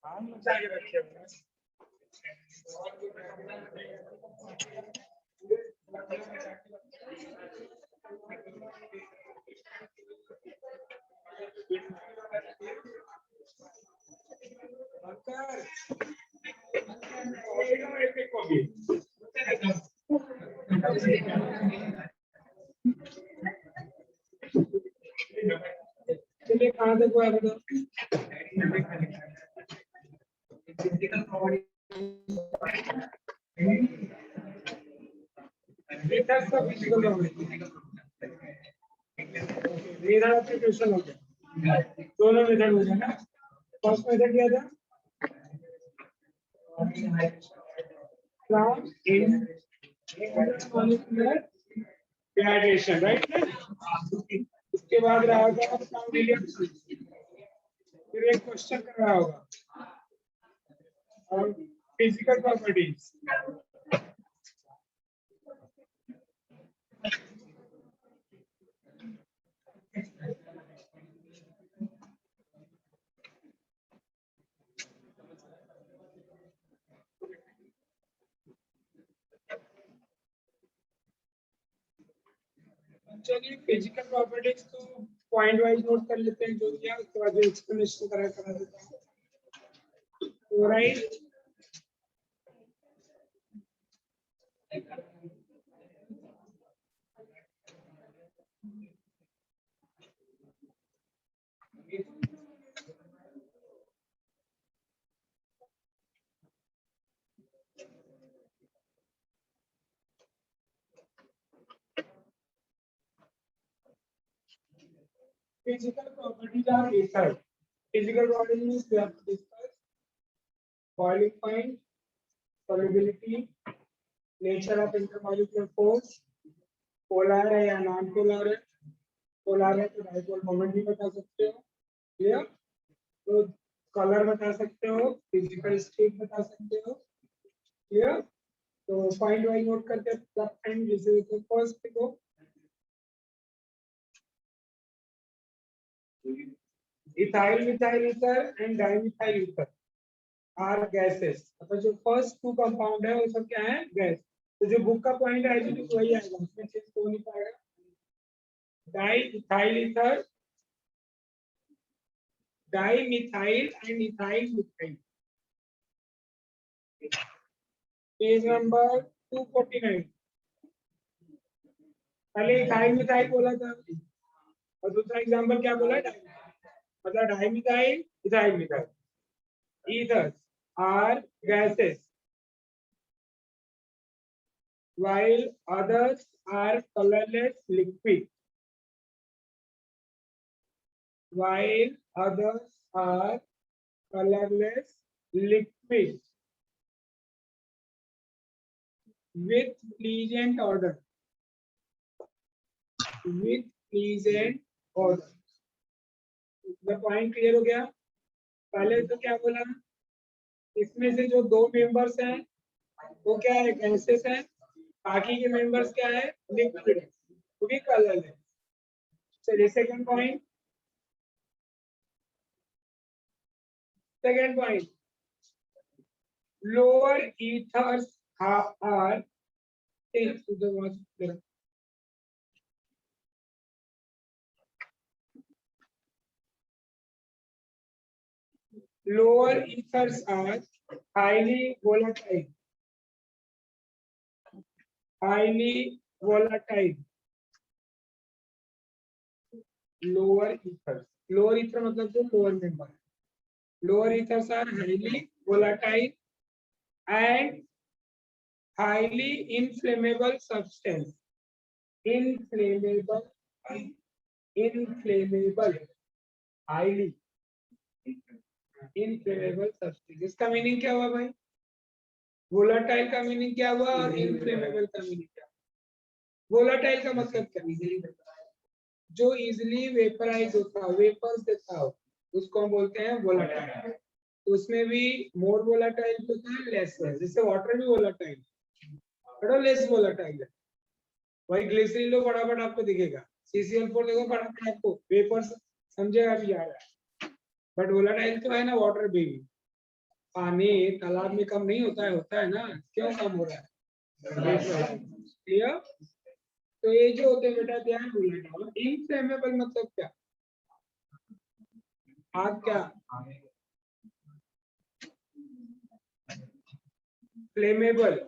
आम मचा के रखे हुए चलिए कहाँ तक हुआ बताओ। ट्यूशन हो गया, दोनों मेथड हो गया ना। फर्स्ट मेथड क्या था, ग्रेजुएशन, राइट। उसके बाद रहा होगा फिर एक क्वेश्चन कर रहा होगा और फिजिकल प्रॉपर्टीज। चलिए फिजिकल प्रॉपर्टीज तो पॉइंट वाइज नोट कर लेते हैं जो दिया, उसके बाद एक्सप्लेनेशन करा देता हूँ। Right, physical properties are ether. Physical properties means we have to discuss boiling point, solubility, nature of intermolecular force, polar है या नॉन पोलर है, पोलर है तो डाइपोल मोमेंट भी बता सकते हो, क्लियर। तो कलर बता सकते हो, फिजिकल स्टेट बता सकते हो, क्लियर। तो पॉइंट वाइज नोट करते हैं। जैसे तो फर्स्ट देखो, ethyl methyl ether and dimethyl ether are gases। मतलब जो फर्स्ट टू कंपाउंड है वो सब क्या है, गैस। तो जो बुक का पॉइंट आएगा तो वही आएगा, उसमें चेंज हो नहीं पाएगा। Diethyl ether, dimethyl and ethyl methyl. Page number 249। पहले इथाइल मिथाइल बोला था और दूसरा एग्जांपल क्या बोला, मतलब dimethyl ethyl methyl. ethers are gases while others are colorless liquid. While others are colorless liquid with pleasant odor. With pleasant odor. The point clear हो गया। पहले तो क्या बोला, इसमें से जो दो मेंबर्स हैं वो क्या है, गैसेस हैं, बाकी के मेंबर्स क्या है, लिक्विड, वो भी कलर है। चलिए second point, lower ethers are lower ethers are highly volatile. Highly volatile. Lower ethers. Lower ether मतलब जो lower member है. Lower ethers are highly volatile and highly inflammable substance. Inflammable. Highly inflammable substance. इसका meaning क्या हुआ भाई, volatile का meaning क्या हुआ और इनफ्लेमेबल का मीनिंग क्या। वोलाटाइल का मतलब क्या, जो इजीली वेपराइज होता हो, वेपर्स देता हो, उसको हम बोलते हैं वोलाटाइल। तो उसमें भी मोर वोलाटाइल होता है, लेस है। जैसे वाटर भी वोलाटाइल बड़ा लेस वोलाटाइल है। वही ग्लिसरीन लो फटाफट आपको दिखेगा, CCl4 देखो फटाफट आपको वेपर्स समझेगा भी आ रहा है, बट वोलाटाइल तो है ना वाटर भी। पानी तालाब में कम नहीं होता है ना, क्यों कम हो रहा है? क्लियर? तो ये जो होते हैं बेटा ध्यान बोलना, इनफ्लेमेबल मतलब क्या? आग क्या? फ्लेमेबल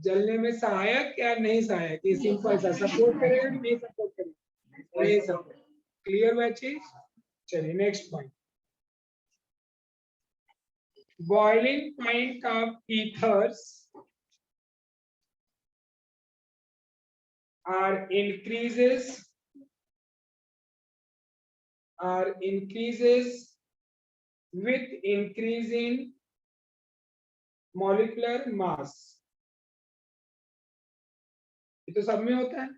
जलने में सहायक या नहीं सहायक? ये सिंपल सा, सपोर्ट करेगा कि नहीं सपोर्ट करेगा? नहीं सपोर्ट। क्लियर हुआ चीज? चलिए next point. Boiling point of ethers are increases with increase in molecular mass। ये तो सब में होता है,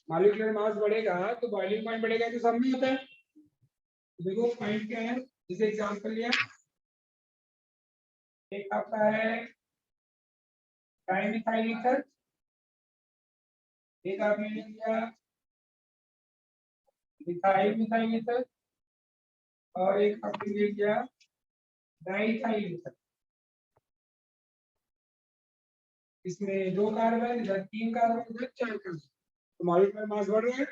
मॉलिक्यूलर मास बढ़ेगा तो बॉइलिंग पॉइंट बढ़ेगा, तो सब में होता है। देखो पॉइंट क्या है, जैसे एग्जांपल लिया, एक आपका है डाइमिथाइल ईथर, एक आपने लिया मिथाइल मिथाइल ईथर, और एक आपने ले लिया डाइथाइल ईथर। इसमें 2 कार्बन, इधर 3 कार्बन, इधर 4 कार्बन, तो मॉलिक्यूलर मास बढ़ रहा है।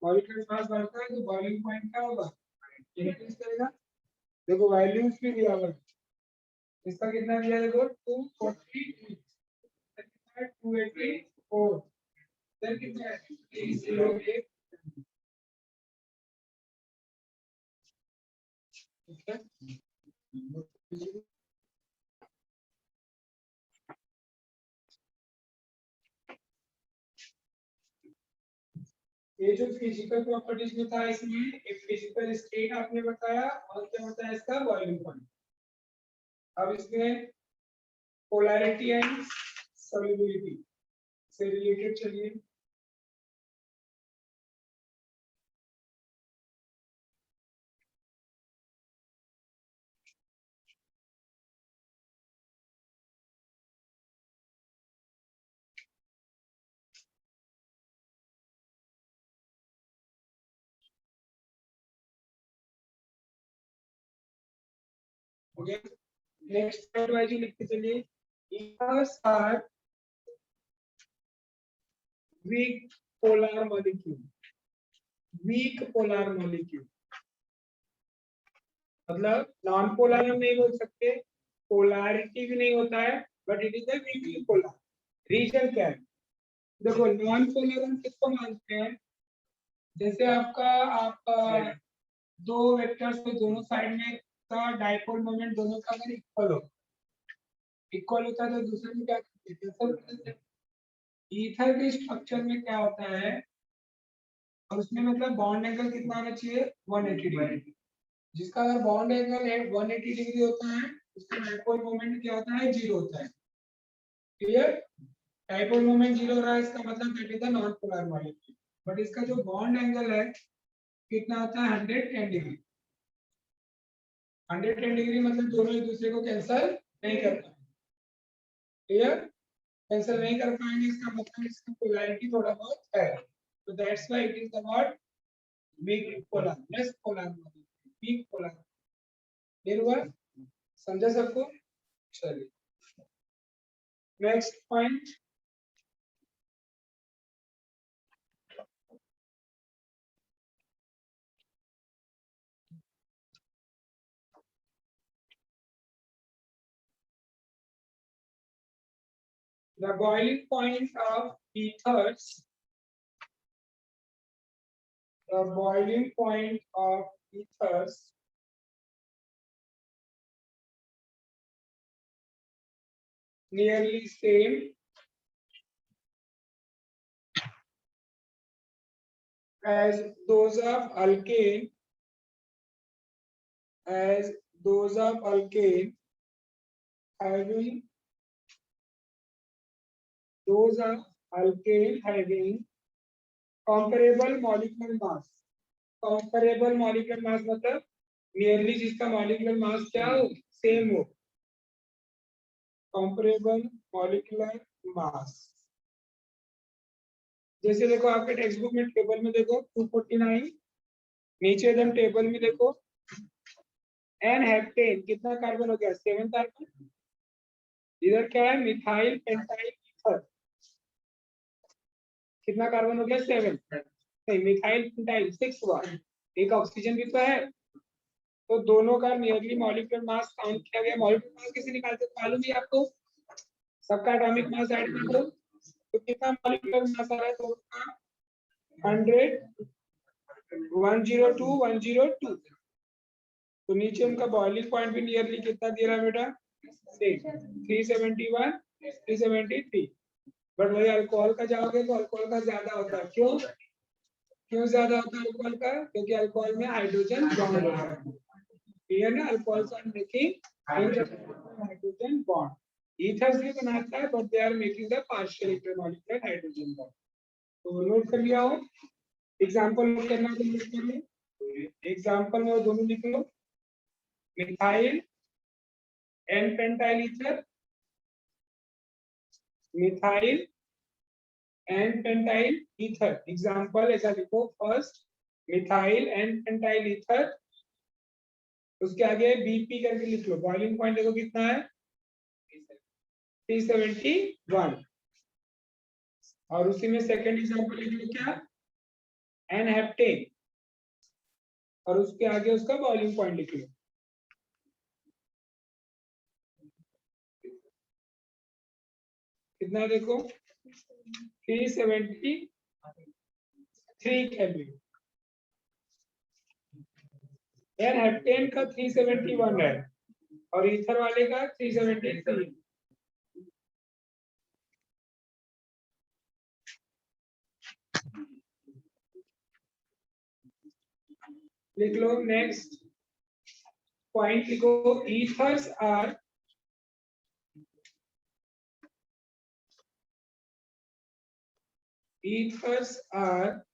मॉलिक्यूलर मास बढ़ता है तो बॉइलिंग पॉइंट क्या होगा? इंक्रीज करेगा। देखो वैल्यूज भी दिया हुआ है, इसका कितना दिया है? देखो 240, 284, इधर कितना है? 308। ठीक है, ये जो फिजिकल प्रॉपर्टीज में था, इसमें एक फिजिकल स्टेट आपने बताया, और क्या बताया इसका? Boiling point. अब इसमें पोलैरिटी एंड सॉल्युबिलिटी से रिलेटेड चलिए। नेक्स्ट पॉइंट वाइज लिखते चलिए। ethers are weak polar molecule। Weak polar molecule मतलब नॉन पोलर हम नहीं बोल सकते, पोलैरिटी भी नहीं होता है, but it is a weakly polar. Reason क्या है? देखो नॉन पोलर हम किसको मानते हैं? जैसे आपका आप दो वेक्टर्स पे दोनों साइड में का डाइपोल मोमेंट दोनों का अगर इक्वल होता है तो दूसरे में क्या करते हैं? ईथर के स्ट्रक्चर में क्या होता है, और उसमें मतलब बॉन्ड एंगल कितना होना चाहिए? 180 डिग्री। जिसका अगर बॉन्ड एंगल है 180 डिग्री होता है, उसका डाइपोल मोमेंट क्या होता है? 0 होता है। क्लियर? डाइपोल मोमेंट 0 हो रहा है, इसका मतलब that is the non polar molecule. But इसका जो बॉन्ड एंगल है कितना होता है? 110 डिग्री। 110 डिग्री मतलब दोनों एक दूसरे को कैंसिल नहीं कर पाएंगे। क्लियर? कैंसिल नहीं कर पाएंगे, इसका मतलब इसका पोलैरिटी थोड़ा बहुत है, तो that's why it is the word weak polar, less polar, weak polar. Clear हुआ? समझा सबको? चलिए next point. The boiling point of ethers, the boiling point of ethers nearly same as those of alkane, as those of alkane having those of alkane having comparable molecular mass। comparable molecular mass मतलब nearly जिसका molecular mass क्या हो? Same हो। comparable molecular mass जैसे देखो आपके text book में table में देखो 249, नीचे एकदम टेबल में देखो एन हेप्टेन कितना कार्बन हो गया 7 कार्बन। इधर क्या है मिथाइल पेंटाइल ईथर कितना कार्बन हो गया 7 नहीं मिथाइल पेंटाइल 6 हुआ एक ऑक्सीजन भी तो है तो दोनों का नियरली मॉलिक्यूलर मास काउंट किया गया। मॉलिक्यूलर मास कैसे निकालते हैं मालूम है आपको सबका एटॉमिक मास ऐड कर दो तो कितना मॉलिक्यूलर मास आ रहा है तो 100 102 102 तो नीचे उनका बॉइलिंग पॉइंट भी नियरली कितना दे रहा है बेटा 371 373 बट वही अल्कोहल का जाओगे तो अल्कोहल का ज्यादा होता है क्यों ज्यादा होता है अल्कोहल का क्योंकि अल्कोहल में हाइड्रोजन बॉन्ड होता है क्लियर ना alcohols are making hydrogen bond ethers भी बनाता है but they are making the partial intermolecular hydrogen bond तो नोट कर लिया हो एग्जांपल करना तो नोट कर लो एग्जांपल में दोनों लिख लो methyl n pentyl ether methyl n pentyl ether example ऐसा लिखो first methyl n pentyl ether उसके आगे बीपी करके लिख लो बॉइलिंग पॉइंट देखो कितना है 371 और उसी में सेकंड एग्जांपल लिख लो क्या एन हेप्टेन और उसके आगे उसका बॉइलिंग पॉइंट लिख लो कितना देखो 373 केल्विन एन हेप्टेन का 371 है और ईथर वाले का 373 लिख लो नेक्स्ट पॉइंट लिखो ethers are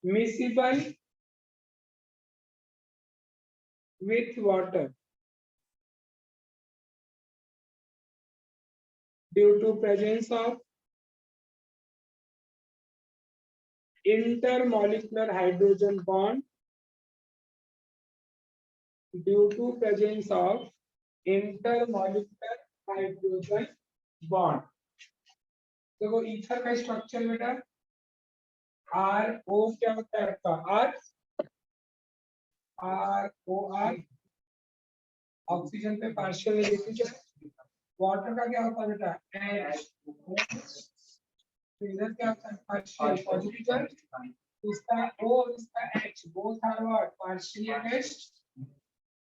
miscible with water due to presence of intermolecular hydrogen bond due to presence of intermolecular hydrogen bond देखो ईथर का स्ट्रक्चर बेटा आर ओ क्या होता है आपका आर ओ आर ऑक्सीजन पे पार्शियल नेगेटिव चार्ज वाटर का क्या होता है बेटा एच इधर क्या होता है पार्शियल पॉजिटिव चार्ज इसका ओ और इसका H both are what partially attached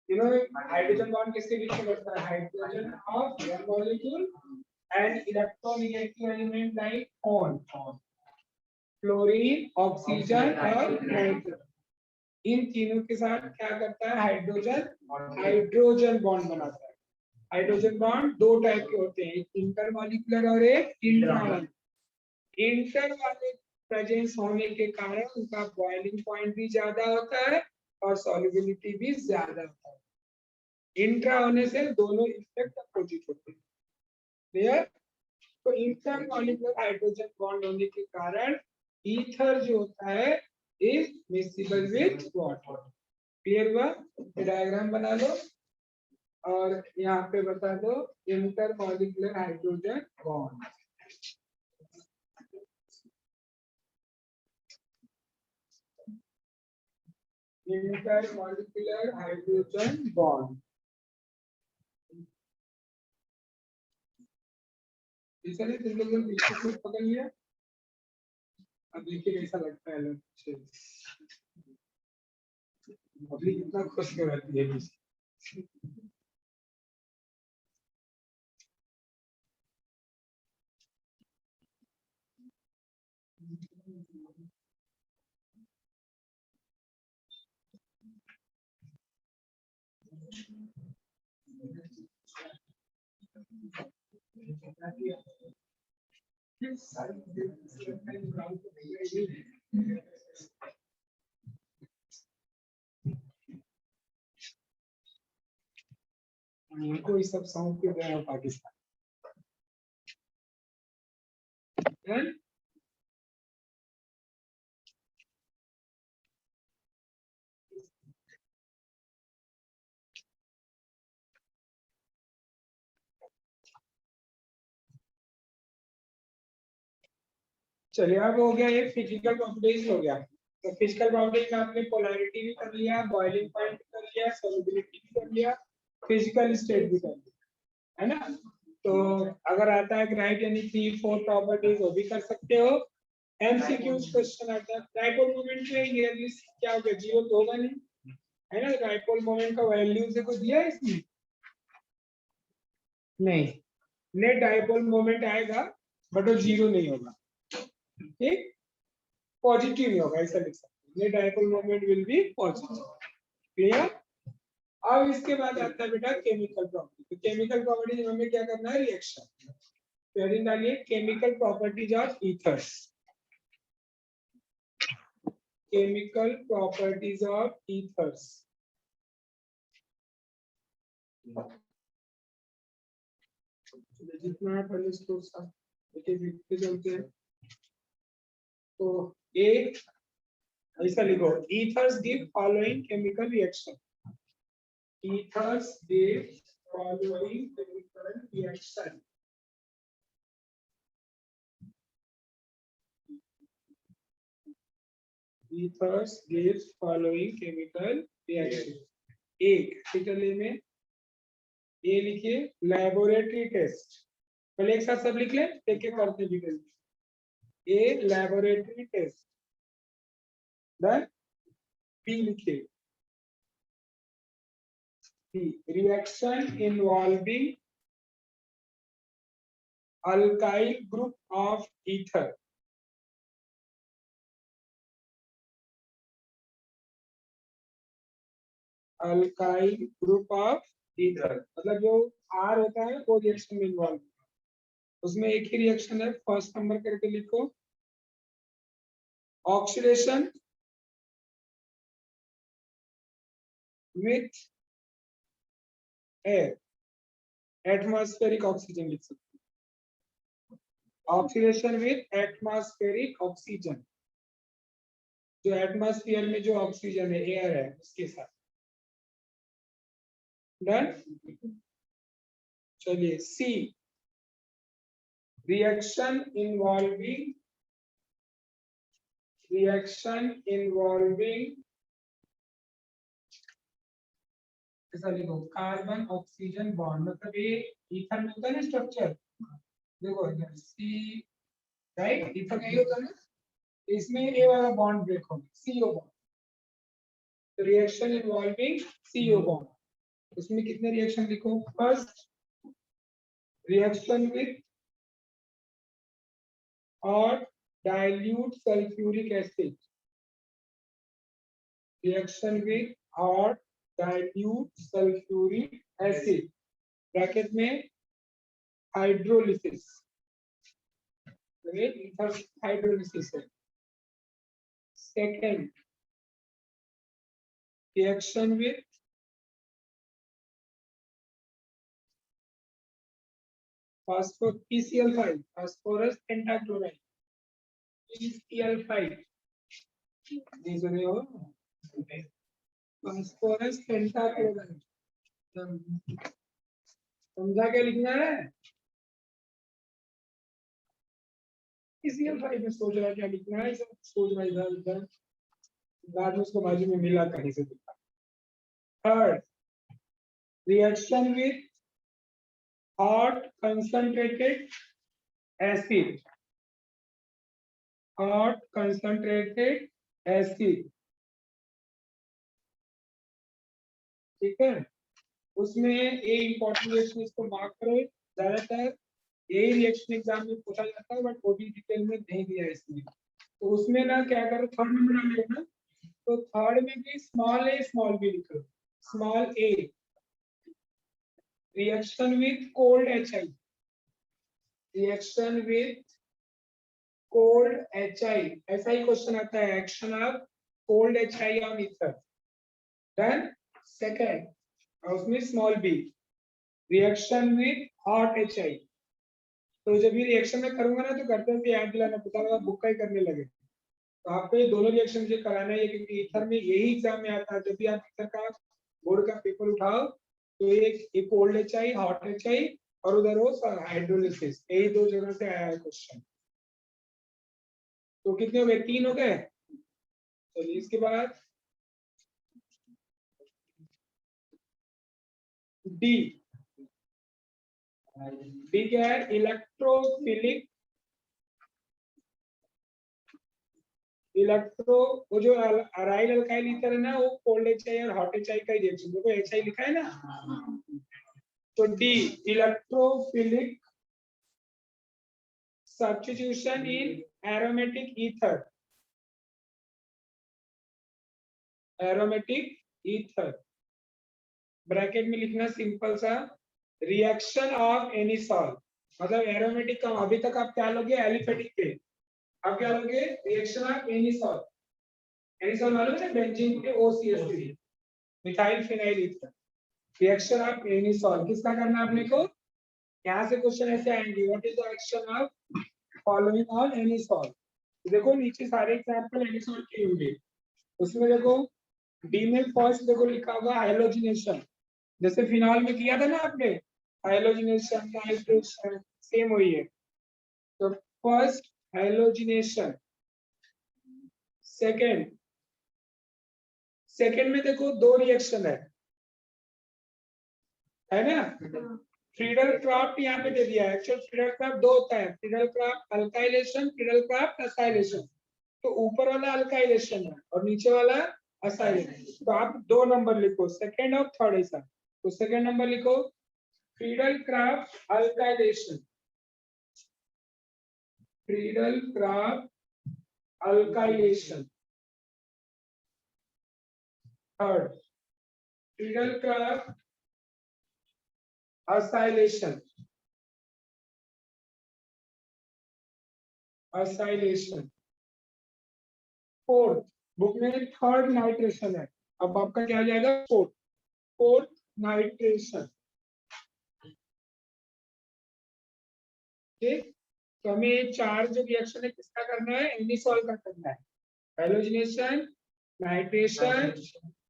you know hydrogen bond किसके बीच में बनता है hydrogen of one molecule and electronegative element like on fluorine oxygen और नाइट्रोजन इन तीनों के साथ क्या करता है हाइड्रोजन बॉन्ड बनाता है हाइड्रोजन बॉन्ड दो टाइप के होते हैं एक इंटरमॉलिक्यूलर और एक इंटर वाले प्रेजेंस होने के कारण उनका बॉइलिंग पॉइंट भी ज्यादा होता है और सॉल्युबिलिटी भी ज्यादा होता है इंट्रा होने से दोनों इफेक्ट अपोजिट होते हैं क्लियर तो इंटरमॉलिक्यूलर हाइड्रोजन बॉन्ड होने के कारण ईथर जो होता है इज मिक्सिबल विद वाटर क्लियर हुआ डायग्राम बना लो और यहाँ पे बता दो intermolecular hydrogen bond intermolecular hydrogen bond इसलिए तुम लोग बिल्कुल पकड़ लिया अब देखिए कैसा लगता है अभी कितना खुश क्यों रहती है इनको सब सौंप के गया पाकिस्तान चलिए अब हो गया, ये फिजिकल प्रॉपर्टीज हो गया। तो फिजिकल प्रॉपर्टीज में आपने पोलैरिटी भी कर लिया, बॉइलिंग पॉइंट भी कर लिया, सॉल्युबिलिटी भी कर लिया, फिजिकल स्टेट भी कर लिया, है ना। तो अगर आता है राइट यानी 3-4 प्रॉपर्टीज वो भी कर सकते हो। एमसीक्यू क्वेश्चन आता है डाइपोल मोमेंट में नियरली क्या होगा, जीरो तो होगा नहीं, है ना। डाइपोल मोमेंट का वैल्यू से कुछ दिया है इसमें नहीं, नेट डाइपोल मोमेंट आएगा बट वो जीरो नहीं होगा, ठीक, पॉजिटिव नहीं होगा, ऐसा लिख सकते हैं। Net dipole moment will be positive, clear. अब इसके बाद आता है बेटा केमिकल प्रॉपर्टी। तो केमिकल प्रॉपर्टीज में हमें क्या करना है, रिएक्शन। तो हेडिंग डालिए chemical properties of ethers, chemical properties of ethers. जितना पहले इसको लिखते चलते हैं। तो ए ऐसा लिखो, ethers give following chemical reaction, ethers give following chemical reaction. Ethers gives following chemical reaction. एक कैपिटल ए में ए लिखिए, लैबोरेटरी टेस्ट। पहले एक साथ सब लिख ले, एक एक करते डिटेल। ए लैबोरेटरी टेस्ट, देन बी लिखिए, reaction involving alkyl group of ether, alkyl group of ether मतलब जो R होता है वो रिएक्शन में इन्वॉल्व, उसमें एक ही रिएक्शन है, फर्स्ट नंबर करके लिखो, oxidation with air, atmospheric oxygen लिख सकते हैं, ऑक्सीडेशन विथ एटमॉस्फेरिक ऑक्सीजन, जो एटमॉस्फेयर में जो ऑक्सीजन है, एयर है, उसके साथ। डन। चलिए सी, रिएक्शन इन्वॉल्विंग ऐसा लिखो कार्बन ऑक्सीजन बॉन्ड, मतलब ये ईथर में होता है ना स्ट्रक्चर, देखो इधर सी, राइट, ईथर में होता है ना, इसमें ए वाला बॉन्ड ब्रेक होगा, सीओ बॉन्ड। तो रिएक्शन इन्वॉल्विंग सीओ बॉन्ड, उसमें कितने रिएक्शन लिखो, फर्स्ट रिएक्शन विथ और dilute sulfuric acid, reaction with hot dilute sulfuric acid, bracket में हाइड्रोलिसिस, हाइड्रोलिसिस है। Second reaction with PCl5, phosphorus pentachloride, PCl5 नहीं सुने हो, phosphorus pentachloride, समझा क्या लिखना है, PCl5 में सोच रहा क्या लिखना है, सब सोच रहा इधर उधर, बाद में उसको बाजू में मिला कहीं से दिखा। Third reaction with hot concentrated acid, hot concentrated acid, ठीक है। उसमें ये इंपॉर्टेंट रिएक्शन, इसको मार्क करो, ज्यादातर यही रिएक्शन एग्जाम में पूछा जाता है, बट वो भी डिटेल में नहीं दिया है इसमें। तो उसमें ना क्या करो, थर्ड नंबर डालेगा ना, तो थर्ड में भी स्मॉल ए स्मॉल बी लिखो, small A reaction with cold HI, reaction with cold HI, ऐसा ही क्वेश्चन आता है, action of cold HI on ether. Then second, और उसमें small B reaction with hot HI। तो जब ये रिएक्शन में करूंगा ना, तो करते हुए याद दिलाना, पता लगा बुक का ही करने लगे। तो आपको ये दोनों रिएक्शन मुझे कराना है, क्योंकि ईथर में यही एग्जाम में आता है, जब भी आप ईथर का बोर्ड का पेपर उठाओ तो एक कोल्ड HI, हॉट HI और उधर हो हाइड्रोलिसिस, यही दो जगह से आया है क्वेश्चन। तो कितने हो गए, 3 हो गए। चलिए इसके बाद डी। डी क्या है, इलेक्ट्रोफिलिक। इलेक्ट्रो, वो जो अराइल अल्काइल ईथर है ना, वो कोल्ड एचआई और हॉट एचआई का रिएक्शन, देखो एचआई लिखा है ना। तो D, electrophilic substitution in aromatic ether. Aromatic ether bracket में लिखना सिंपल सा, रिएक्शन ऑफ एनी सॉल्ट, मतलब एरोमेटिक का अभी तक आप क्या लोगे, एलिफेटिक पे, अब क्या लोगे, reaction of any salt. Any salt मालूम है ना, बेंजीन के OCH3, methyl phenyl ether. Reaction of any salt किसका करना है अपने को, यहाँ से क्वेश्चन ऐसे आएंगे, what is the action of following on any salt. देखो नीचे सारे एग्जांपल एनी सॉल्ट के होंगे, उसमें देखो डी में फर्स्ट देखो लिखा हुआ हाइलोजिनेशन, जैसे फिनॉल में किया था ना आपने, हाइलोजिनेशन नाइट्रेशन सेम वही है। तो फर्स्ट हाइलोजिनेशन, सेकंड, सेकंड में देखो 2 रिएक्शन है ना। फ्रीडल क्राफ्ट यहाँ पे दे दिया है, एक्चुअल फ्रीडल क्राफ्ट 2 होता है, Friedel craft alkylation, Friedel craft acylation. तो ऊपर वाला अल्काइलेशन है और नीचे वाला असाइलेशन, तो आप 2 नंबर लिखो, सेकंड और थर्ड ऐसा। तो सेकंड नंबर लिखो Friedel craft alkylation, Friedel craft alkylation. Third Friedel craft acylation, acylation. Fourth book में थर्ड नाइट्रेशन है, अब आपका क्या आ जाएगा, फोर्थ, फोर्थ नाइट्रेशन। ठीक, तो हमें ये 4 जो रिएक्शन है किसका करना है, एनिसॉल का करना है। Halogenation, nitration,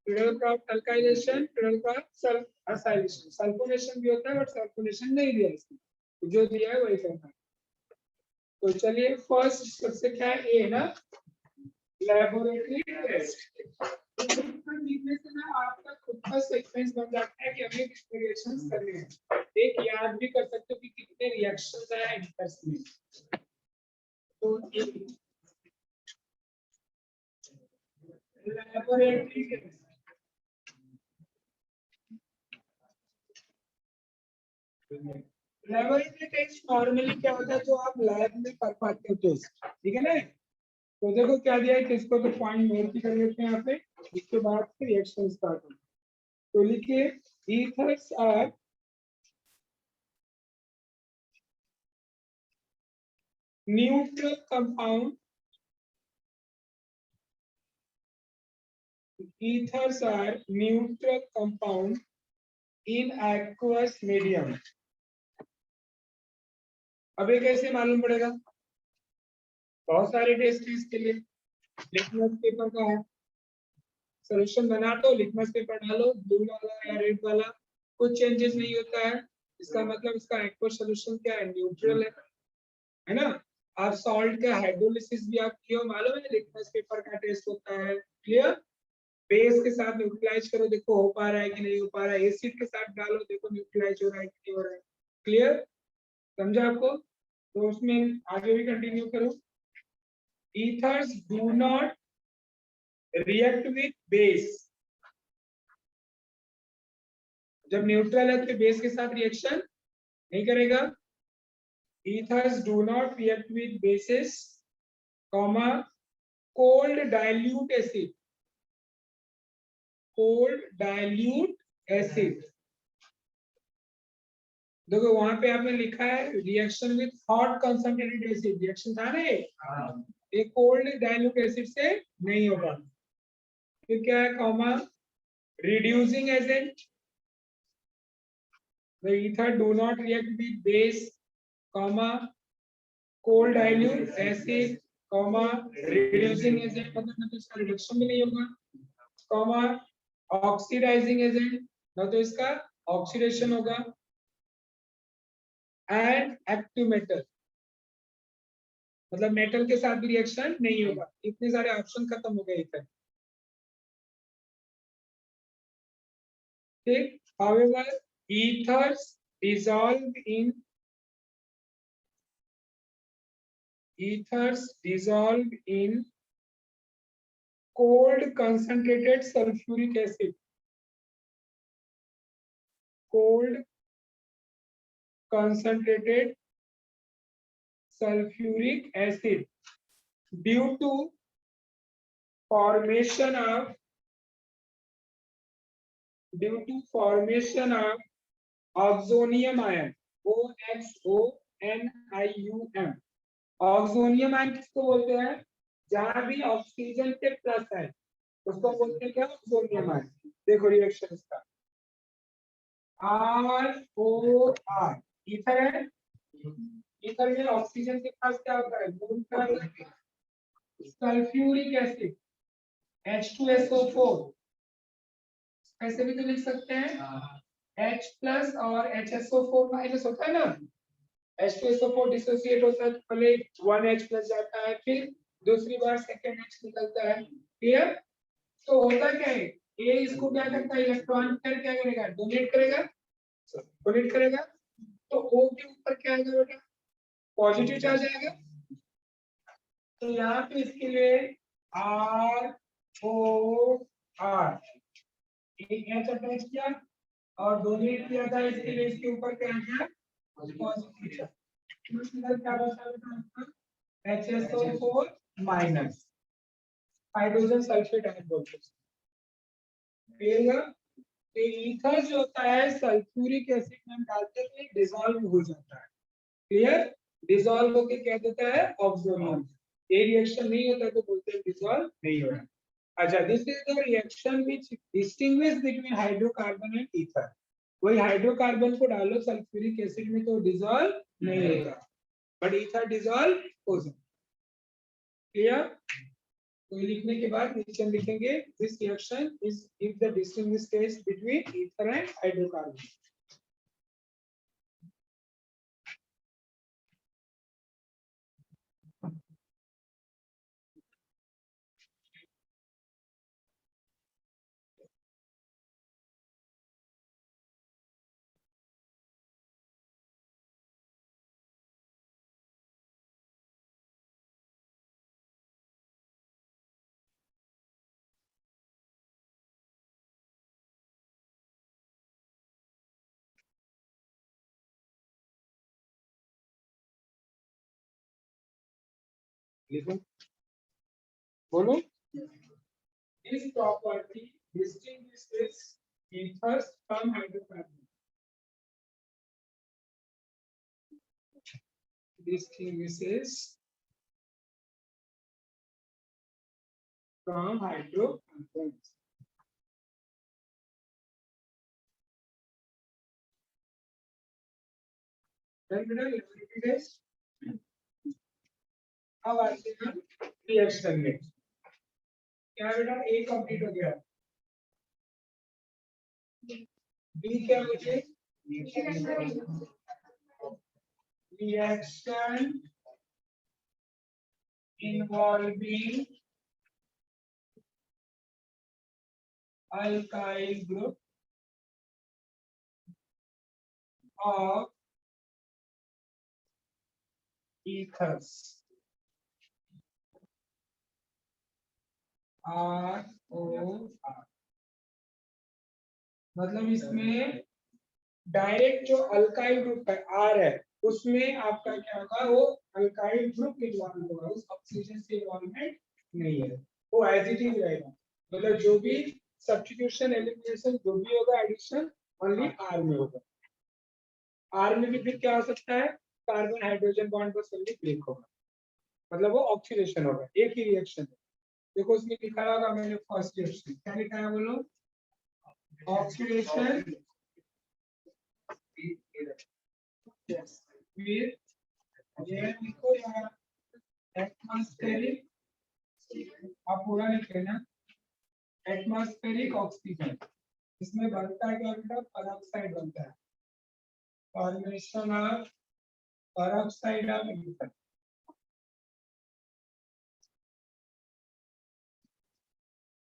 Friedel craft alkylation, Friedel craft acylation. Sulphonation भी होता है बट सल्फोनेशन नहीं दिया इसमें, तो जो दिया है वही करना है। तो चलिए फर्स्ट सबसे क्या है, ए ना, लैबोरेटरी टेस्ट। लिखने से ना आपका खुद का सीक्वेंस बन जाता है कि हमें कितने रिएक्शंस करने हैं। एक याद भी कर सकते हो कि कितने रिएक्शंस है एंटर्स में। तो laboratory test, laboratory test normally क्या होता है जो आप लैब में कर पाते हो टेस्ट, ठीक है ना। तो देखो क्या दिया है, किसको तो पॉइंट नोट भी कर लेते हैं यहाँ पे, इसके बाद फिर रिएक्शन स्टार्ट होगा। तो लिखिए ethers are neutral compound, ethers are neutral compound in aqueous medium। अब ये कैसे मालूम पड़ेगा, बहुत सारे टेस्ट इसके लिए। लिटमस पेपर का है, सॉल्यूशन बना दो, लिटमस पेपर डालो, ब्लू वाला या रेड वाला, कुछ चेंजेस नहीं होता है, इसका मतलब इसका एक्वस सॉल्यूशन क्या है, न्यूट्रल है ना। आप सॉल्ट का हाइड्रोलिसिस भी आप किया मालूम है, लिटमस पेपर का टेस्ट होता है, क्लियर। बेस के साथ न्यूट्रलाइज करो, देखो हो पा रहा है कि नहीं हो पा रहा है, एसिड के साथ डालो, देखो न्यूट्रलाइज हो रहा है कि नहीं हो रहा है, क्लियर, समझा आपको। तो उसमें आगे भी कंटिन्यू करो। Ethers do not react with base, जब न्यूट्रल है तो बेस के साथ रिएक्शन नहीं करेगा। Ethers do not react with basis, comma cold dilute acid, cold dilute acid. देखो वहां पे आपने लिखा है reaction with hot concentrated acid, reaction था ना ये कोल्ड डाइल्यूट एसिड से नहीं होगा। फिर क्या है, comma reducing agent, the ether do not react with base, comma cold dilute acid, comma reducing agent, मतलब तो इसका रिडक्शन भी नहीं होगा, comma ऑक्सीडाइजिंग एजेंट, ना तो इसका ऑक्सीडेशन होगा, एंड एक्टिव मेटल, मतलब मेटल के साथ भी रिएक्शन नहीं होगा। इतने सारे ऑप्शन खत्म हो गए इधर। ठीक, however ethers dissolve in cold concentrated sulfuric acid. Cold concentrated sulfuric acid due to formation of oxonium ion, OXONIUM। Oxonium ion किसको बोलते हैं? जहां भी ऑक्सीजन के प्लस है उसको बोलते हैं क्या? Oxonium ion. देखो रिएक्शन इसका, ROR ईथर है, ईथर में ऑक्सीजन के पास क्या होता है? सल्फ्यूरिक एसिड H2SO4, ऐसे भी तो लिख सकते हैं H प्लस और HSO4 माइनस होता है ना। H2SO4 डिसोसिएट होता है तो पहले 1H प्लस जाता है, फिर दूसरी बार सेकेंड H निकलता है। क्लियर? तो होता क्या है, A इसको क्या करता है? इलेक्ट्रॉन पेयर क्या करेगा? डोनेट करेगा, तो O के ऊपर क्या आएगा बेटा? पॉजिटिव चार्ज आएगा। तो यहाँ पे इसके लिए ROR एक H अटैच किया और डोनेट किया था, इसके लिए इसके ऊपर क्या आ गया? Positive charge. क्या बचा बेटा? HSO4 minus hydrogen sulphate ion बोलते हैं। ईथर जो होता है सल्फ्यूरिक एसिड में डालते ही डिसॉल्व हो जाता है। क्लियर? डिसॉल्व होके क्या देता है? ऑक्सोनियम। ये रिएक्शन नहीं होता तो बोलते हैं डिसॉल्व नहीं हो रहा। अच्छा, this is the reaction which distinguish between hydrocarbon and ether. वही हाइड्रोकार्बन को डालो सल्फ्यूरिक एसिड में तो डिसॉल्व नहीं होगा, बट ईथर डिसॉल्व हो जाता है। क्लियर? तो लिखने के बाद नीचे हम लिखेंगे this reaction is give the distinguish case between ether and hydrocarbon. लिखो, बोलो। This property distinguishes ethers from hydrocarbons. Distinguishes from hydrocarbons. अब आते हैं रिएक्शन में। क्या बेटा? ए कंप्लीट हो गया, बी क्या मुझे? Reaction involving alkyl group of ethers ROR। मतलब इसमें डायरेक्ट जो अल्काइल ग्रुप है R है उसमें आपका क्या होगा? वो अल्काइल ग्रुप इन्वॉल्व होगा, उस ऑक्सीजन से इन्वॉल्वमेंट नहीं है, वो एज इट इज रहेगा। मतलब जो भी सब्स्टिट्यूशन एलिमिनेशन जो भी होगा एडिशन ओनली R में होगा। R में भी फिर क्या हो सकता है? कार्बन हाइड्रोजन बॉन्ड पर ओनली ब्रेक होगा, मतलब वो ऑक्सीडेशन होगा। एक ही रिएक्शन है। देखो उसमें लिखा होगा मैंने फर्स्ट रिएक्शन क्या लिखा है बोलो? ऑक्सीडेशन फिर ये लिखो यहाँ एटमॉस्फेरिक, आप पूरा लिख लेना, एटमॉस्फेरिक ऑक्सीजन। इसमें बनता है क्या बेटा? पेरोक्साइड बनता है, formation of peroxide of ether.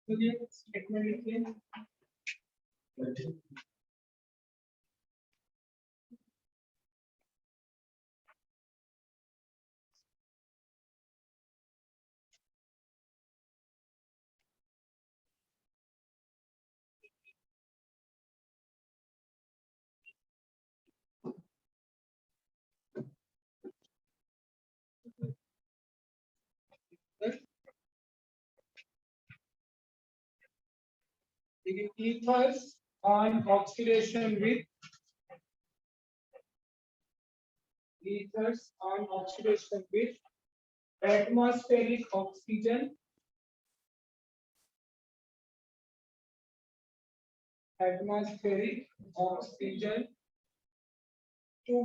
तो ये स्टेटमेंट लिखिए। Ethers on oxidation with atmospheric oxygen to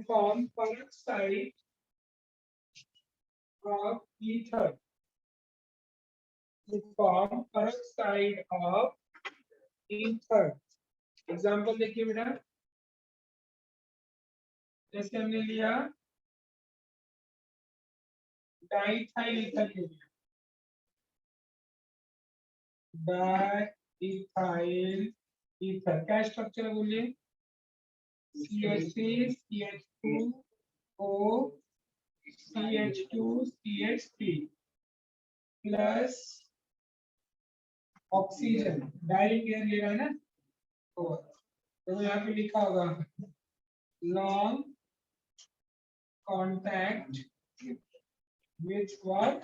form peroxide of ether. To form peroxide of ether. Example देखिए बेटा, जैसे हमने लिया डाइथाइल ईथर ले लिया, डाइथाइल ईथर क्या स्ट्रक्चर बोलिए, CH3 CH2O CH2 CH3 plus oxygen, direct air ले रहा है ना, तो यहाँ पे लिखा होगा long contact with what,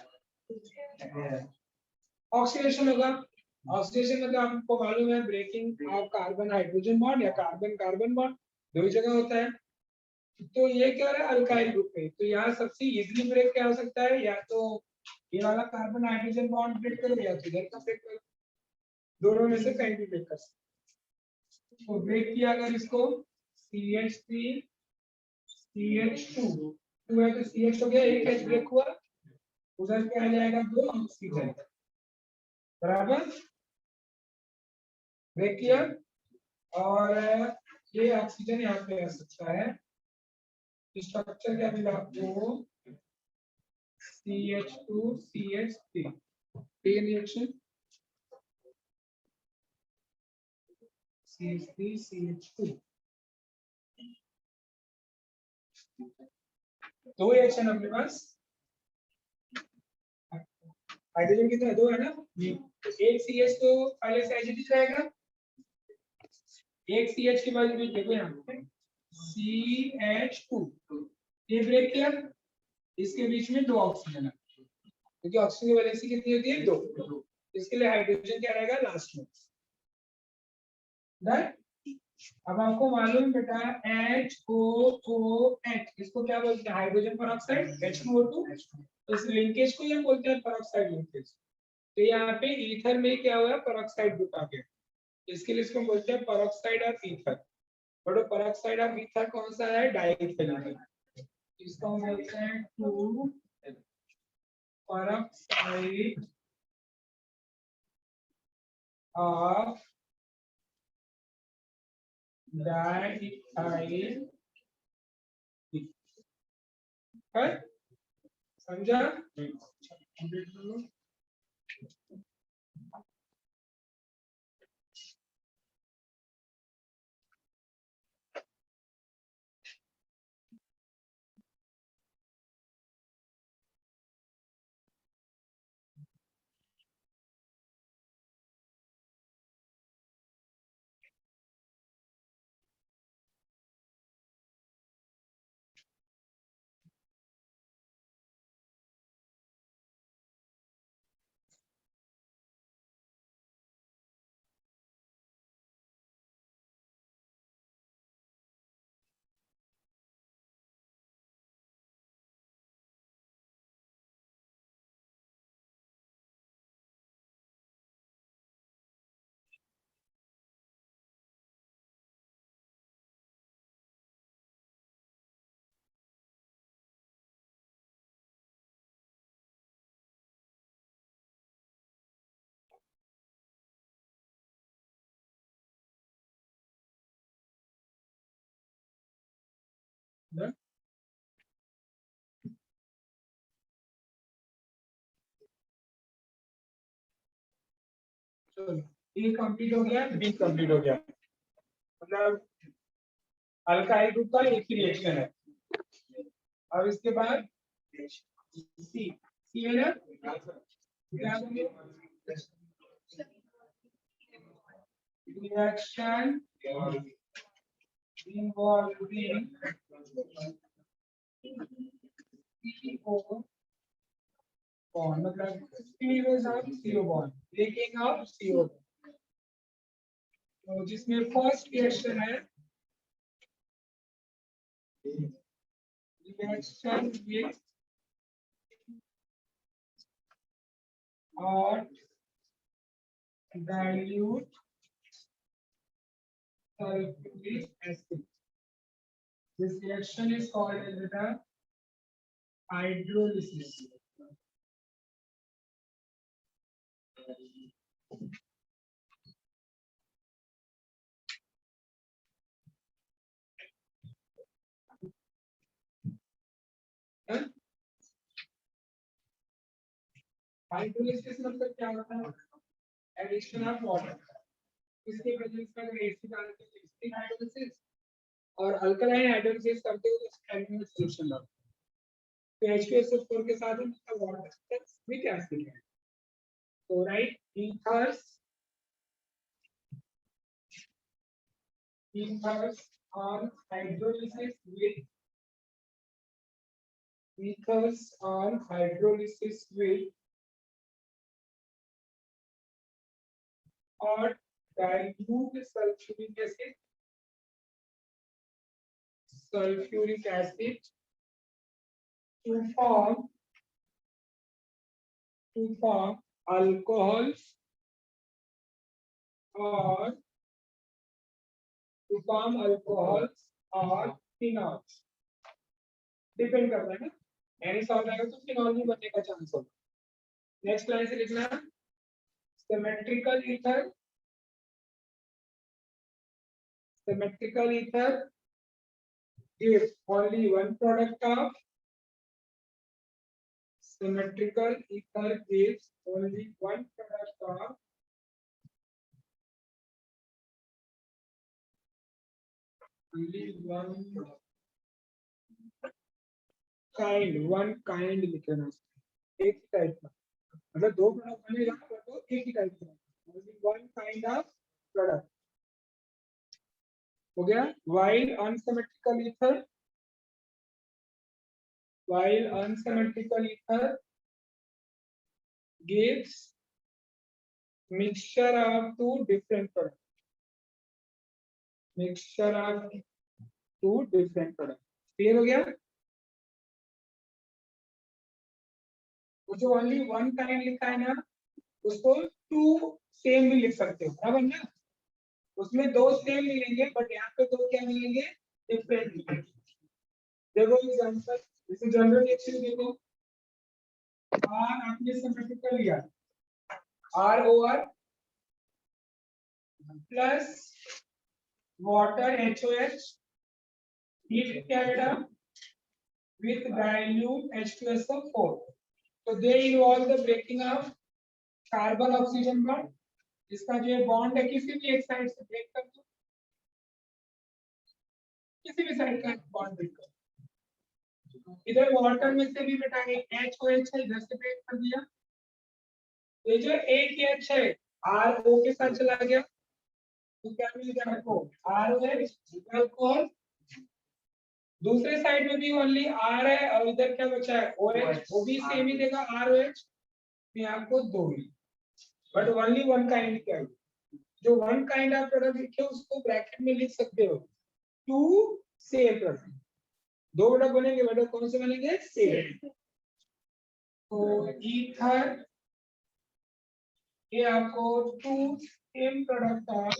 oxidation होगा। ऑक्सीडेशन मतलब आपको मालूम है breaking of carbon hydrogen bond या कार्बन कार्बन बॉन्ड दो जगह होता है। तो ये क्या है अल्काइल ग्रुप में, तो यहाँ सबसे इजीली ब्रेक क्या हो सकता है, या तो ये वाला कार्बन हाइड्रोजन बॉन्ड ब्रेक करो या तो इधर का ब्रेक करो, दोनों में से कहीं भी ब्रेक कर सकते। तो ब्रेक किया अगर इसको CH3 CH2 2 है तो CH हो गया, एक H ब्रेक हुआ, उधर पे आ जाएगा दो ऑक्सीजन, बराबर ब्रेक किया, और ये ऑक्सीजन यहाँ पे आ सकता है। स्ट्रक्चर क्या मिला आपको, CH2 CH3 chain reaction, CH3 CH2 दो रिएक्शन अपने पास, हाइड्रोजन कितने है, दो है ना, एक CH तो पहले से एच रहेगा, एक CH की वैल्यू भी देखो यहाँ पे CH2, ये ब्रेक किया, इसके बीच में दो ऑक्सीजन है, क्योंकि ऑक्सीजन की वैलेंसी कितनी होती है, दो, इसके लिए हाइड्रोजन क्या रहेगा लास्ट में, राइट। अब आपको मालूम बेटा HOOH इसको क्या बोलते हैं, हाइड्रोजन पेरोक्साइड H2O2, इस लिंकेज को ये बोलते हैं पेरोक्साइड लिंकेज। तो यहाँ पे ईथर में क्या हुआ, पेरोक्साइड ग्रुप आ गया, इसके लिए इसको बोलते हैं पेरोक्साइड ऑफ ईथर। बड़ो पेरोक्साइड ऑफ ईथर कौन सा है, डाइथाइल, इसको हम बोलते हैं 2 पेरोक्साइड ऑफ डाइथाइल, है समझा। चलो ए कंप्लीट हो गया, बी कंप्लीट हो गया, मतलब अल्काइल ग्रुप का एक ही रिएक्शन है। अब इसके बाद सी सी है ना, क्या रिएक्शन involving CO bond, मतलब cleavage of CO bond, breaking of CO bond। तो जिसमें फर्स्ट रिएक्शन है रिएक्शन विथ और dilute sulfuric acid। This reaction is called as the hydrolysis। Hydrolysis मतलब क्या होता है? एडिशन ऑफ वाटर, इसके प्रेजेंस में अगर एसिड डालते हैं एसिडिक हाइड्रोलिसिस, और अल्कलाइन हाइड्रोलिसिस करते हो तो एल्यूमिनियम सॉल्यूशन डालते हैं। तो H2SO4 के साथ में वाटर विथ एसिड है, तो right ethers on hydrolysis with or dilute sulfuric acid to form alcohols or phenols। Depend करता है ना, यानी सॉल्व आएगा तो फिनॉल भी बनने का चांस होगा। नेक्स्ट लाइन से लिखना symmetrical ether gives only one product of symmetrical ether gives only one product of only one kind लिखना, एक ही टाइप का, मतलब दो प्रोडक्ट बनेगा तो एक ही टाइप का, only one kind of product। हो गया। while unsymmetrical ether gives mixture of two different products, clear हो गया। वो जो ओनली वन काइंड लिखा है ना, उसको टू सेम भी लिख सकते हो, बराबर ना, उसमें दो सेम मिलेंगे बट यहाँ पे दो क्या मिलेंगे, डिफरेंट मिलेंगे। देखो एग्जांपल, जैसे जनरल रिएक्शन देखो, आर आपने सिमेट्रिकल लिया, ROR plus water HOH, heat क्या बेटा, with dilute H2SO4, so they involve the breaking of carbon oxygen bond, इसका जो बॉन्ड है किसी भी एक साइड से ब्रेक कर दो, किसी भी साइड का बॉन्ड ब्रेक कर, इधर वाटर में से भी बेटा एक HOH है, इधर से ब्रेक कर दिया, ये जो एक H है RO के साथ चला गया, तो क्या मिलेगा आपको, ROH अल्कोहल। दूसरे साइड में भी ओनली R है और इधर क्या बचा है OH, वो भी सेम ही देगा ROH, ये आपको दो ही, बट ओनली वन काइंड क्या है, जो वन काइंड ऑफ प्रोडक्ट लिखे उसको ब्रैकेट में लिख सकते हो, टू सेम प्रोडक्ट, दो प्रोडक्ट बनेंगे बेटा, कौन से बनेंगे, सेम। तो ईथर ये आपको two same product of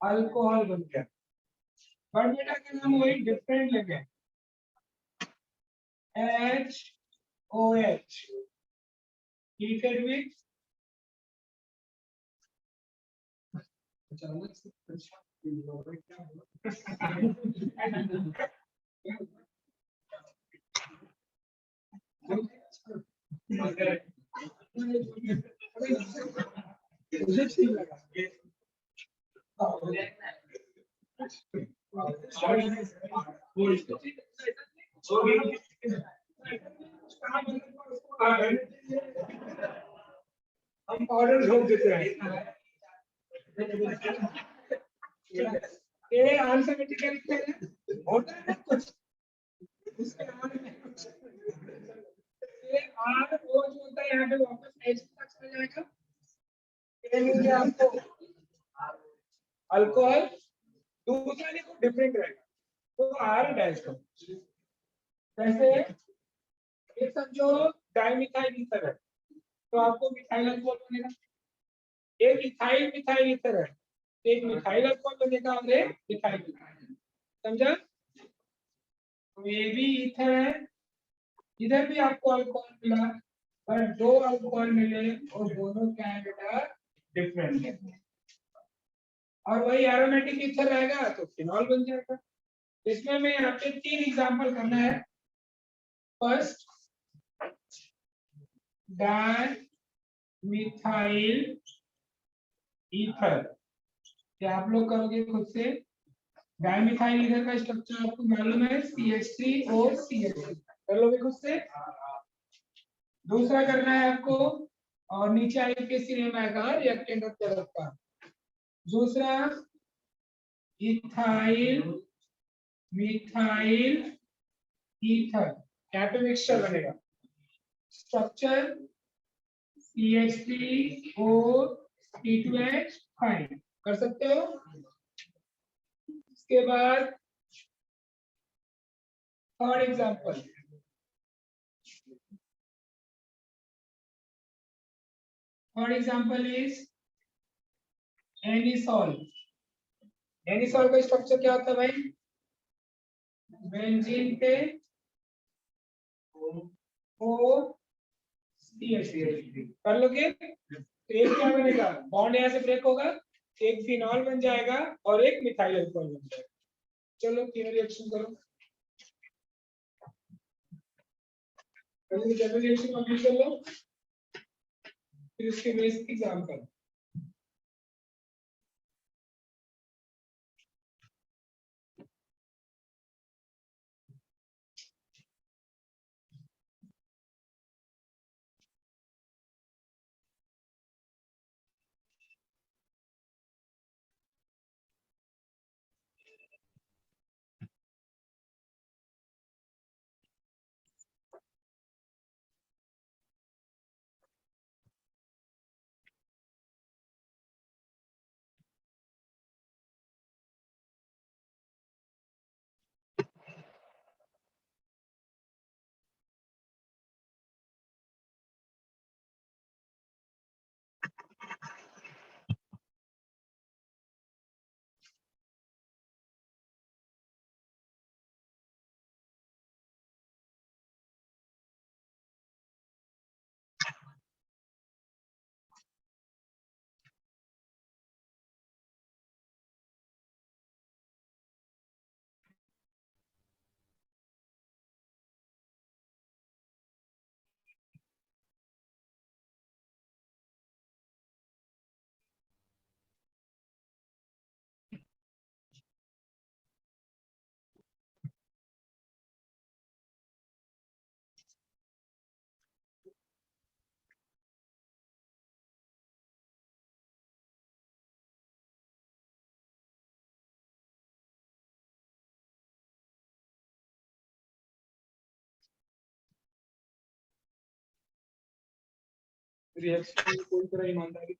alcohol बन गया, बट बेटा का नाम वही डिफरेंट लगे, HOH heated with मुझे ठीक लगा। हम ऑर्डर रोक देते हैं। ये अल्फाबेटिकल होता है कुछ उसके आगे में कुछ ये आर ओ जो होता है यहाँ पे वापस एच तक चला जाएगा। ये मिल आपको अल्कोहल, दूसरा लिखो डिफरेंट रहेगा तो आर डैश को जैसे ये समझो डाइमिथाइल ईथर है तो आपको मिथाइल अल्कोहल बनेगा। एक इथाइल मिथाइल ईथर है, एक मिथाइल अल्कोहल बनेगा और एक मिथाइल समझा। तो ये भी ईथर है, इधर भी आपको अल्कोहल मिला पर दो अल्कोहल मिले और दोनों क्या है बेटा डिफरेंट है। और वही एरोमेटिक ईथर रहेगा तो फिनॉल बन जाएगा। इसमें मैं यहाँ पे 3 एग्जांपल करना है। फर्स्ट डाइमिथाइल ईथर, क्या आप लोग करोगे खुद से। डाइमिथाइल ईथर का स्ट्रक्चर आपको मालूम है CH3 और CH3, कर लोगे खुद से। दूसरा करना है आपको और नीचे आईपीएससी नेम आएगा रिएक्टेंट ऑफ प्रोडक्ट का। दूसरा इथाइल मिथाइल ईथर यहाँ पे मिक्सचर बनेगा। स्ट्रक्चर CH3 और C2H5 कर सकते हो। इसके बाद third example is anisole. Anisole का स्ट्रक्चर क्या होता है भाई, बेंजीन पे ओ CH3 कर लोगे तो एक क्या बनेगा, बॉन्ड यहाँ से ब्रेक होगा, एक फिनॉल बन जाएगा और एक मिथाइल अल्कोहल बन जाएगा। चलो तीनों रिएक्शन करो, पहले जनरल रिएक्शन कंप्लीट कर लो फिर उसके बेसिक एग्जाम करो। रिएक्शन पूरी तरह ईमानदारी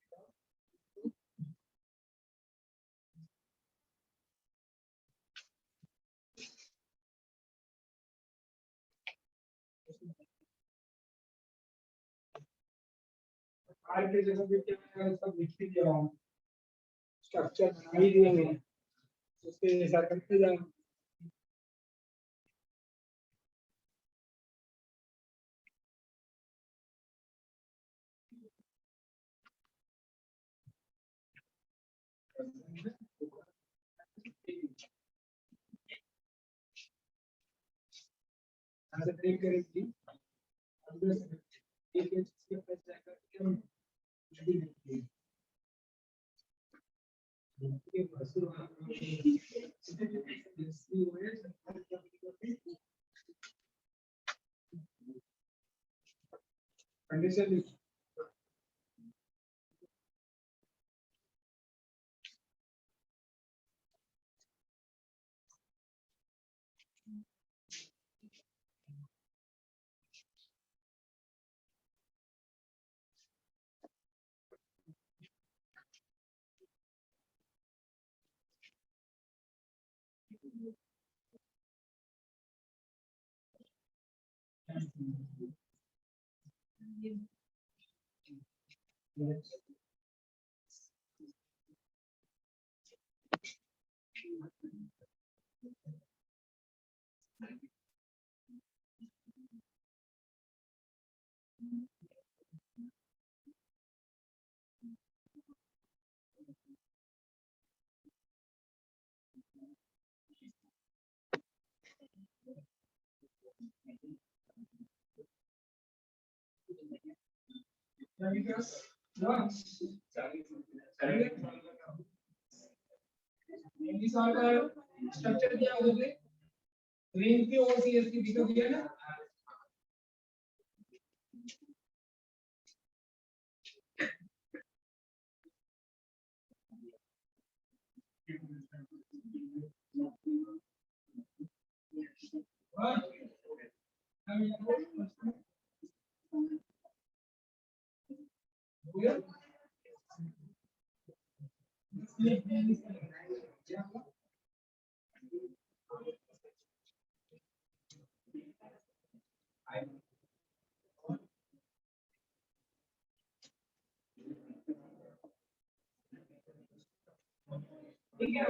आर के जगह पे क्या है सब लिख ही दिया हूँ, स्ट्रक्चर बना ही दिए हैं उसके हिसाब करते जाओ। ऐसे ट्रेन करेगी अंदर से एक एक इसके पास जाकर के हम कुछ भी लिखते हैं। कंडीशन स्ट्रक्चर क्या होगा रेंज की और सीएस की दिक्कत दिया ना ठीक है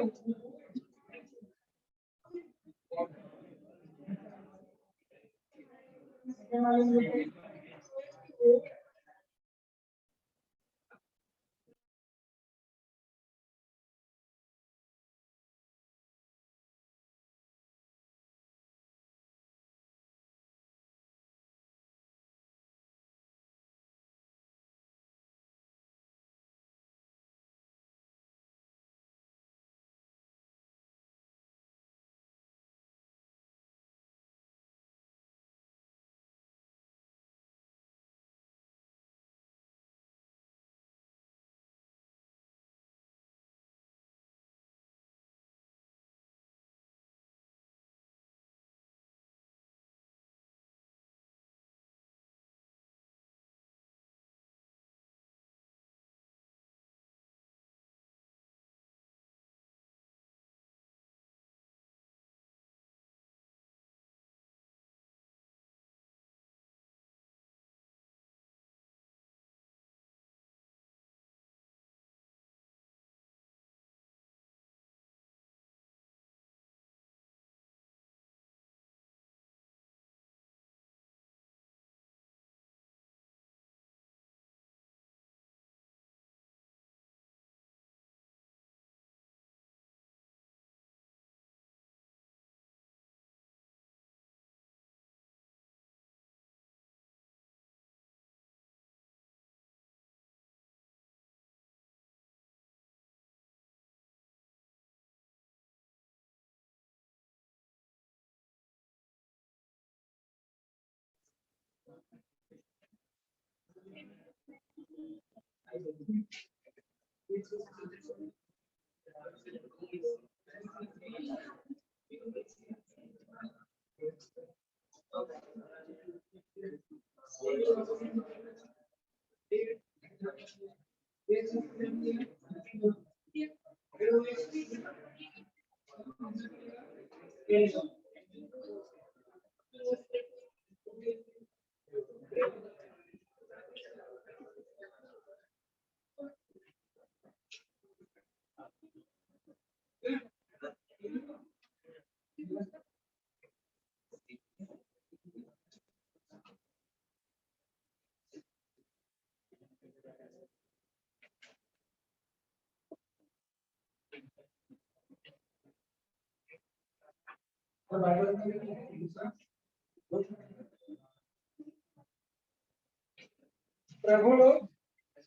प्रभु लोग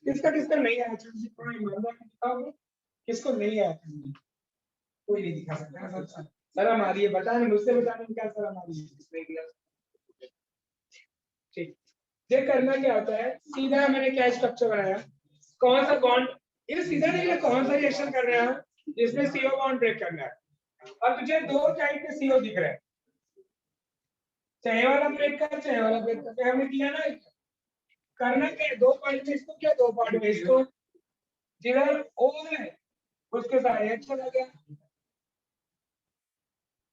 किसका किसका नहीं आया थोड़ा ईमानदार बताओ किसको नहीं आया? कोई नहीं दिखा सकता। शर्म आ रही है, बताने मुझसे बताने में क्या शर्म आ रही है? ठीक, ये करना क्या होता है, सीधा मैंने क्या स्ट्रक्चर बनाया, कौन सा बॉन्ड, ये सीधा नहीं है, कौन सा रिएक्शन कर रहे हैं जिसमें सीओ बॉन्ड ब्रेक करना है। अब तुझे दो टाइप के सीओ दिख रहे हैं, चाहे वाला ब्रेक कर, चाहे वाला ब्रेक कर, हमने किया ना। करना क्या, दो पार्ट में इसको, क्या दो पार्ट में इसको, जिधर ओ है उसके साथ एच चला गया,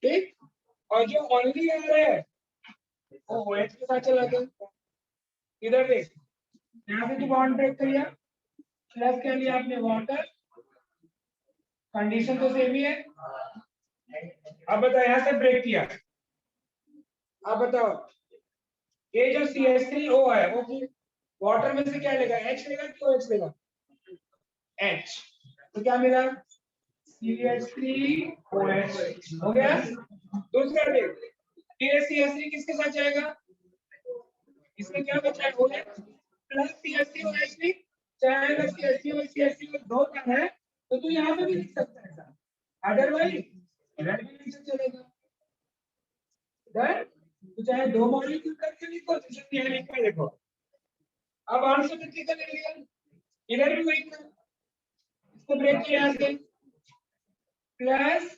ठीक, और जो ओनली आर है वो ओ एच के साथ चला गया। इधर देख, यहाँ से तो बॉन्ड ब्रेक किया, प्लस क्या लिया आपने, वाटर, कंडीशन तो सेम ही है। अब बताओ, यहाँ से ब्रेक किया, अब बताओ ये जो CH3O है वो वाटर में से क्या लेगा, H लेगा कि OH लेगा, H, तो क्या मिला, CH3OH हो गया। दूसरा देख, ये CH3 किसके साथ जाएगा, इसमें क्या बचा है, OH प्लस CH3OH भी, चाहे अगर CH3 दो टर्म है तो तू यहाँ पे भी लिख सकता है ऐसा, अदरवाइज इधर भी लिख चलेगा, इधर तो चाहे दो मॉलिक्यूल करके लिखो, तो यहाँ लिखा देखो। अब आंसर कितने का ले लिया, इधर भी वही था, इसको ब्रेक किया से plus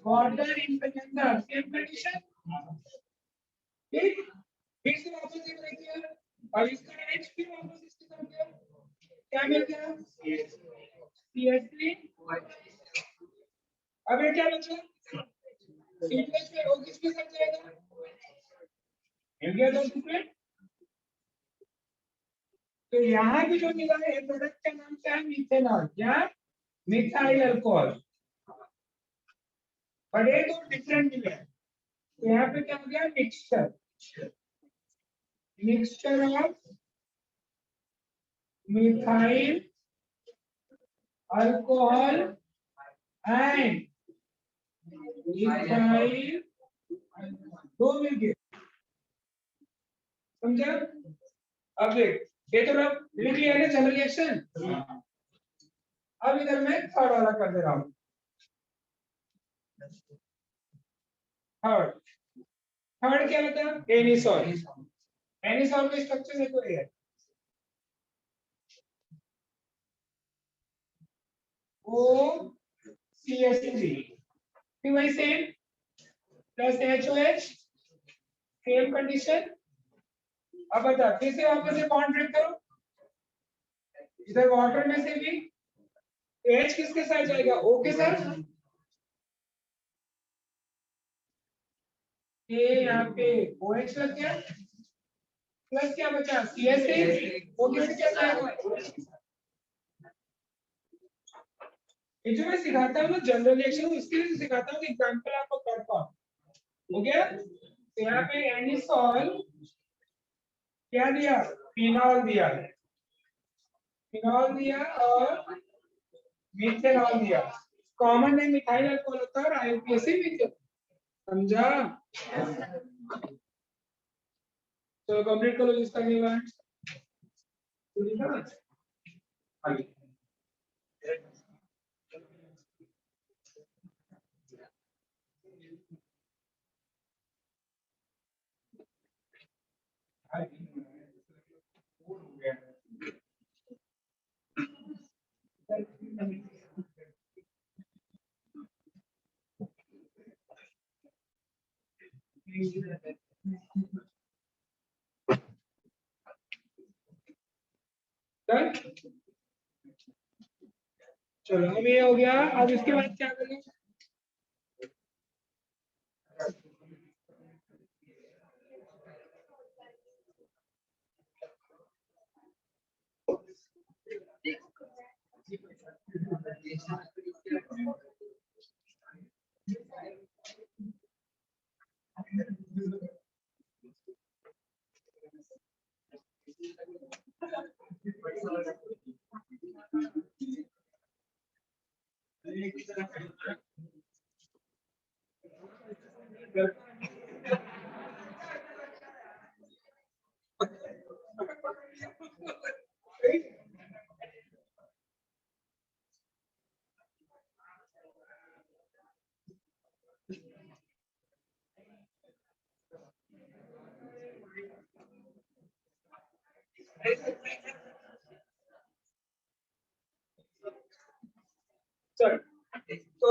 water in conductor same condition, ठीक, फिर से वापस से ब्रेक किया और इसका H फिर वापस इसके कर दिया, क्या मिल गया, CH3। अब ये क्या बचा, सीक्वेंस में वो किसके साथ जाएगा, मिल गया दो सीक्वेंस। तो यहाँ भी जो मिला है प्रोडक्ट का नाम क्या है, मिथेनॉल या मिथाइल अल्कोहल, बड़े दो डिफरेंट मिले हैं। तो यहाँ पे क्या हो गया, mixture, mixture of methyl alcohol and methyl, दो मिल गए, समझा। अब देख, ये तो लिख लिया है जनरल रिएक्शन। अब इधर मैं थर्ड वाला कर दे रहा हूँ, थर्ड, थर्ड क्या बता, एनिसॉल, एनिसॉल का स्ट्रक्चर देखो ये, O CH3, फिर वही same plus HOH, same condition. अब बता, फिर से वापस से बॉन्ड ब्रेक करो, इधर वाटर में से भी H किसके साथ जाएगा, O के साथ, ये यहाँ पे OH लग गया, प्लस क्या बचा, CH3, वो किसके साथ जाएगा, ये जो मैं सिखाता हूँ ना जनरल रिएक्शन, इसके लिए सिखाता हूँ, एग्जांपल आपको कर पाओ, हो गया। तो यहाँ पे एनिसॉल क्या दिया, फिनॉल दिया, फिनॉल दिया और मिथेनॉल दिया, कॉमन नेम मिथाइल अल्कोहल होता है और IUPAC मिथेनॉल, समझा। चलो कंप्लीट करो जिसका नहीं हुआ है। चलो अब ये हो गया, अब इसके बाद क्या करें,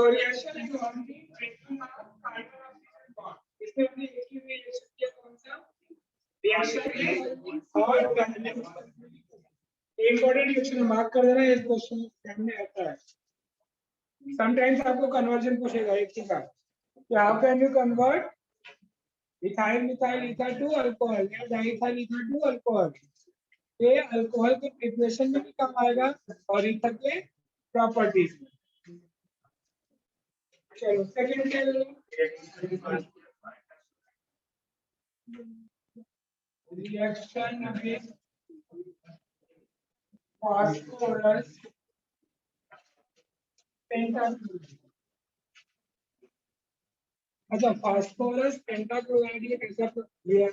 तो reaction is only breaking of carbon oxygen bond. इसमें हमने एक ही रिएक्शन किया, कौन सा रिएक्शन है और इंपॉर्टेंट रिएक्शन मार्क कर देना, इस क्वेश्चन सामने आता है। समटाइम्स आपको कन्वर्जन पूछेगा एक ही का, how can you convert ethyl methyl ether to alcohol या डाइथाइल ईथर टू अल्कोहल। ये अल्कोहल के प्रिपरेशन में भी काम आएगा और ईथर के प्रॉपर्टीज में। चलो सेकंड क्या रिएक्शन विद फास्फोरस पेंटाक्लोराइड। अच्छा, फास्फोरस पेंटाक्लोराइड एक ऐसा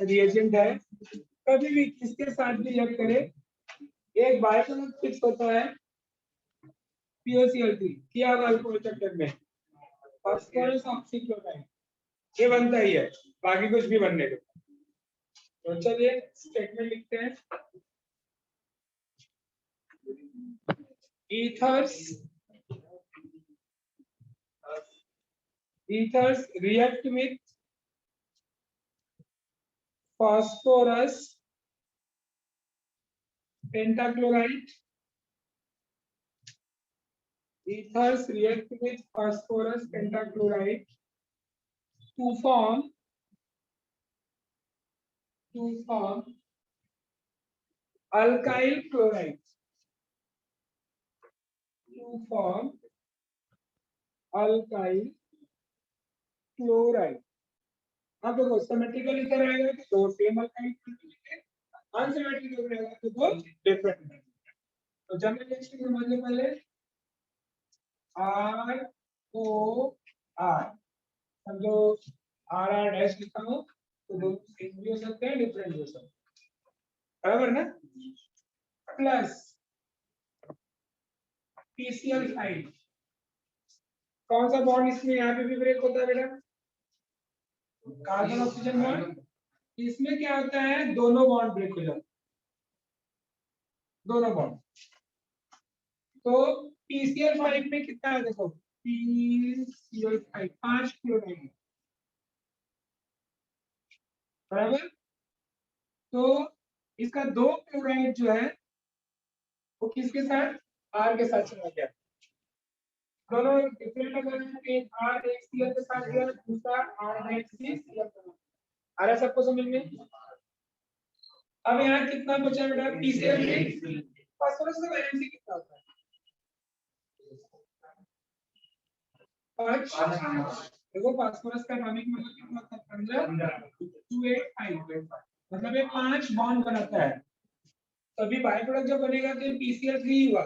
रिएजेंट है, कभी भी किसके साथ भी रिएक्ट करे एक बाइप्रोडक्ट फिक्स होता है POCl3 किया हुआ अल्कोहल चक्कर में फास्फोरस ऑक्सीक्लोराइड, ये बनता ही है, बाकी कुछ भी बनने दो। तो चलिए स्टेटमेंट लिखते हैं। ethers react with phosphorus pentachloride. Ethers react with phosphorus pentachloride to form alkyl chloride. To form alkyl chloride. अब देखो सिमेट्रिकल इधर आएगा तो दो सेम अल्काइल क्लोराइड, अनसिमेट्रिकल रहेगा तो दो डिफरेंट। तो जनरल रिएक्शन समझने पहले ROR समझो RR डैश लिखा हो तो दो सेम भी हो सकते हैं डिफरेंट भी हो सकते हैं, बराबर ना। प्लस PCl5, कौन सा बॉन्ड इसमें यहाँ पे भी ब्रेक होता है बेटा, कार्बन ऑक्सीजन बॉन्ड। इसमें क्या होता है, दोनों बॉन्ड ब्रेक हो जाते हैं, दोनों बॉन्ड। तो PCl5 में कितना है देखो, PCl5 5 क्लोराइड, बराबर। तो इसका दो क्लोराइड जो है वो किसके साथ, R के साथ चला गया, दोनों डिफरेंट अगर एक R एक Cl के साथ गया, दूसरा R एक Cl। आ रहा है सबको समझ में। अब यहाँ कितना बचा बेटा, PCl फास्फोरस का वैलेंसी कितना होता है, 5। देखो फास्फोरस का एटॉमिक नंबर कितना होता है, 15 285, मतलब ये 5 बॉन्ड बनाता है। तो अभी बाय प्रोडक्ट जब बनेगा तो PCl3 हुआ,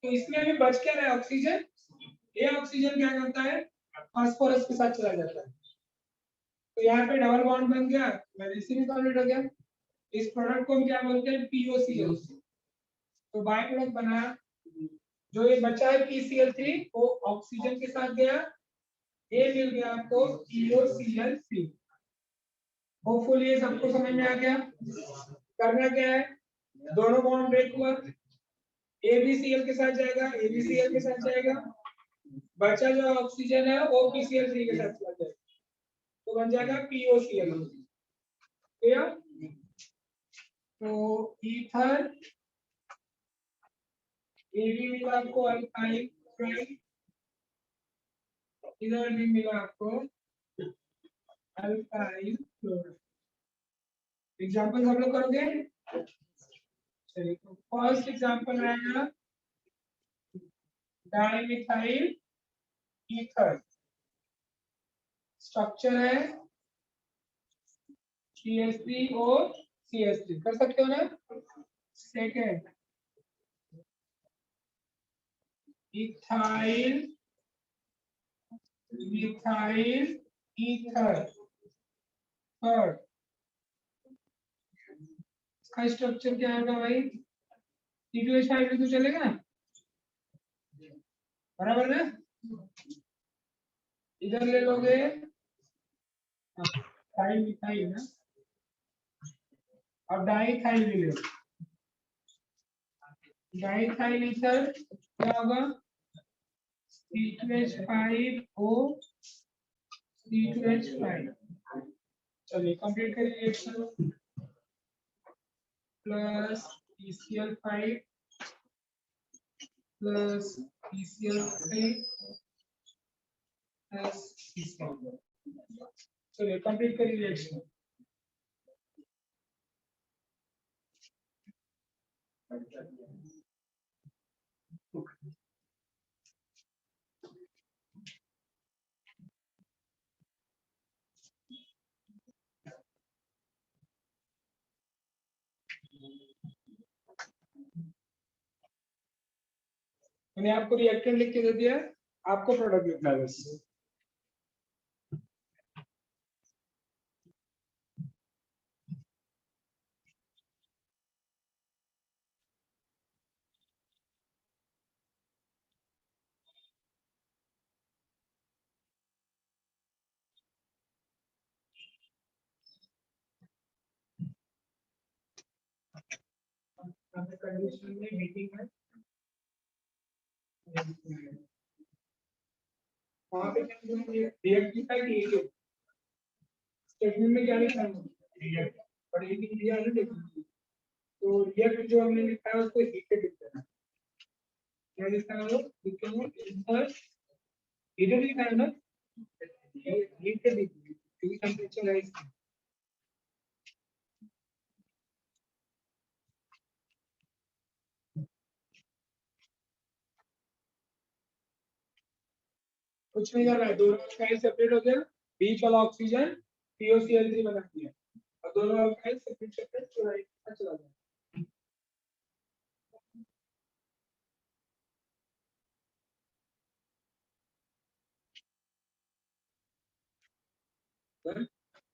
तो इसमें अभी बच क्या रहा है, ऑक्सीजन। ये ऑक्सीजन क्या करता है, फास्फोरस के साथ चला जाता है, तो यहाँ पे डबल बॉन्ड बन गया, वैलेंसी भी कंप्लीट हो गया। इस प्रोडक्ट को हम क्या बोलते हैं, POCl। तो बाय प्रोडक्ट बना, जो ये बचा है PCl3 वो ऑक्सीजन के साथ गया, ये मिल गया आपको POCl3। होपफुली ये सबको समझ में आ गया। करना क्या है, दोनों बॉन्ड ब्रेक हुआ, AbCl के साथ जाएगा, AbCl के साथ जाएगा, बचा जो ऑक्सीजन है वो PCl3 के साथ चला जाएगा, तो बन जाएगा POCl। क्लियर। तो ईथर AB मिला आपको अल्काइल क्लोराइड, इधर भी मिला आपको अल्काइल क्लोराइड। एग्जांपल हम लोग करोगे, चलिए तो फर्स्ट एग्जांपल रहेगा डाइमिथाइल ईथर, स्ट्रक्चर है CH3 और CH3, कर सकते हो ना। Second ethyl methyl ether, third इसका स्ट्रक्चर क्या होगा भाई, C2H5 तो चलेगा, बराबर ना। इधर ले लोगे डाई मिथाइल ना, अब डाइथाइल ले लो, डाइथाइल ईथर क्या होगा C2H5O C2H5। चलिए कंप्लीट करिए reaction plus PCl5 plus PCl5 plus PCl। चलिए कंप्लीट करिए रिएक्शन। मैंने आपको रिएक्टेंट लिख के दे दिया, आपको प्रोडक्ट लिखना है बस। कंडीशन में मीटिंग है, वहाँ पे रिएक्ट लिखा है कि स्टेटमेंट में क्या लिखा है रिएक्ट, और एक दिया है देखिए, तो रिएक्ट जो हमने लिखा है उसको हीटेड लिख देना। क्या लिखा है वो लिखेंगे इंसर्ट हीटेड लिखा है ना, हीटेड क्योंकि टेंपरेचर है इसका। कुछ नहीं करना है, दोनों अल्काइल सेपरेट हो गया, बीच वाला ऑक्सीजन POCl3 बना दिया और दोनों अल्काइल सेपरेट सेपरेट चला गया।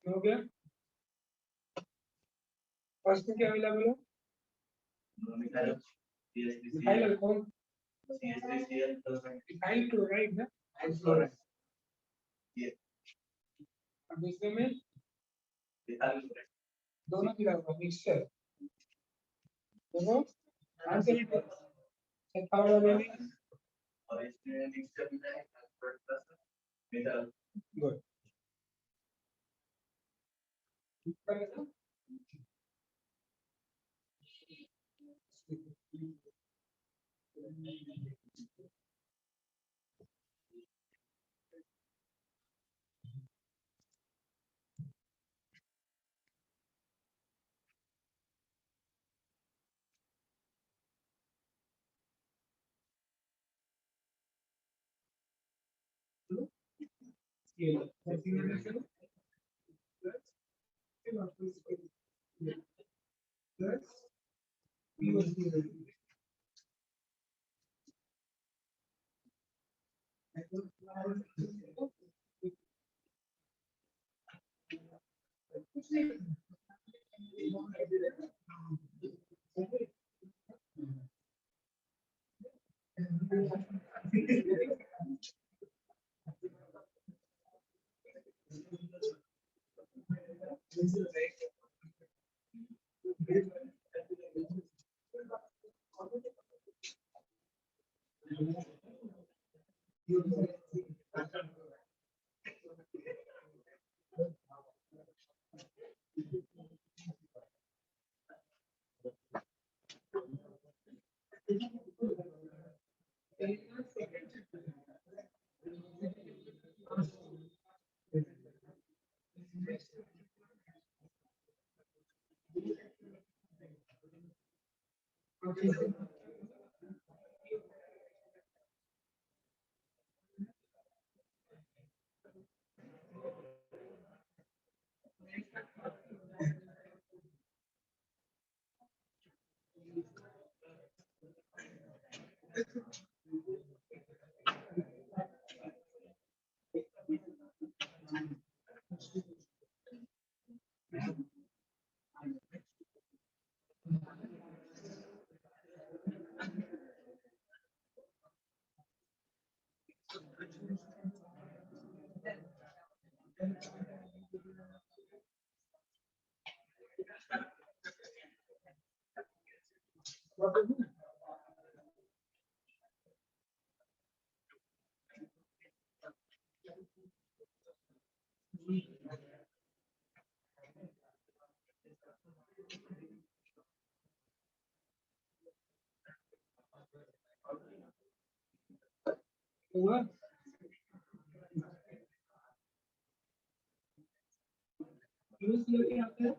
हो गया। फर्स्ट में क्या मिला बोलो, मिथाइल अल्कोहल, मिथाइल क्लोराइड ना, क्लोराइड। और दूसरे में दोनों मिला हुआ मिक्सचर, दोनों आंसर और इसमें मिक्सचर मिला है मेटल गुड। हुआ यूज लेके आते हैं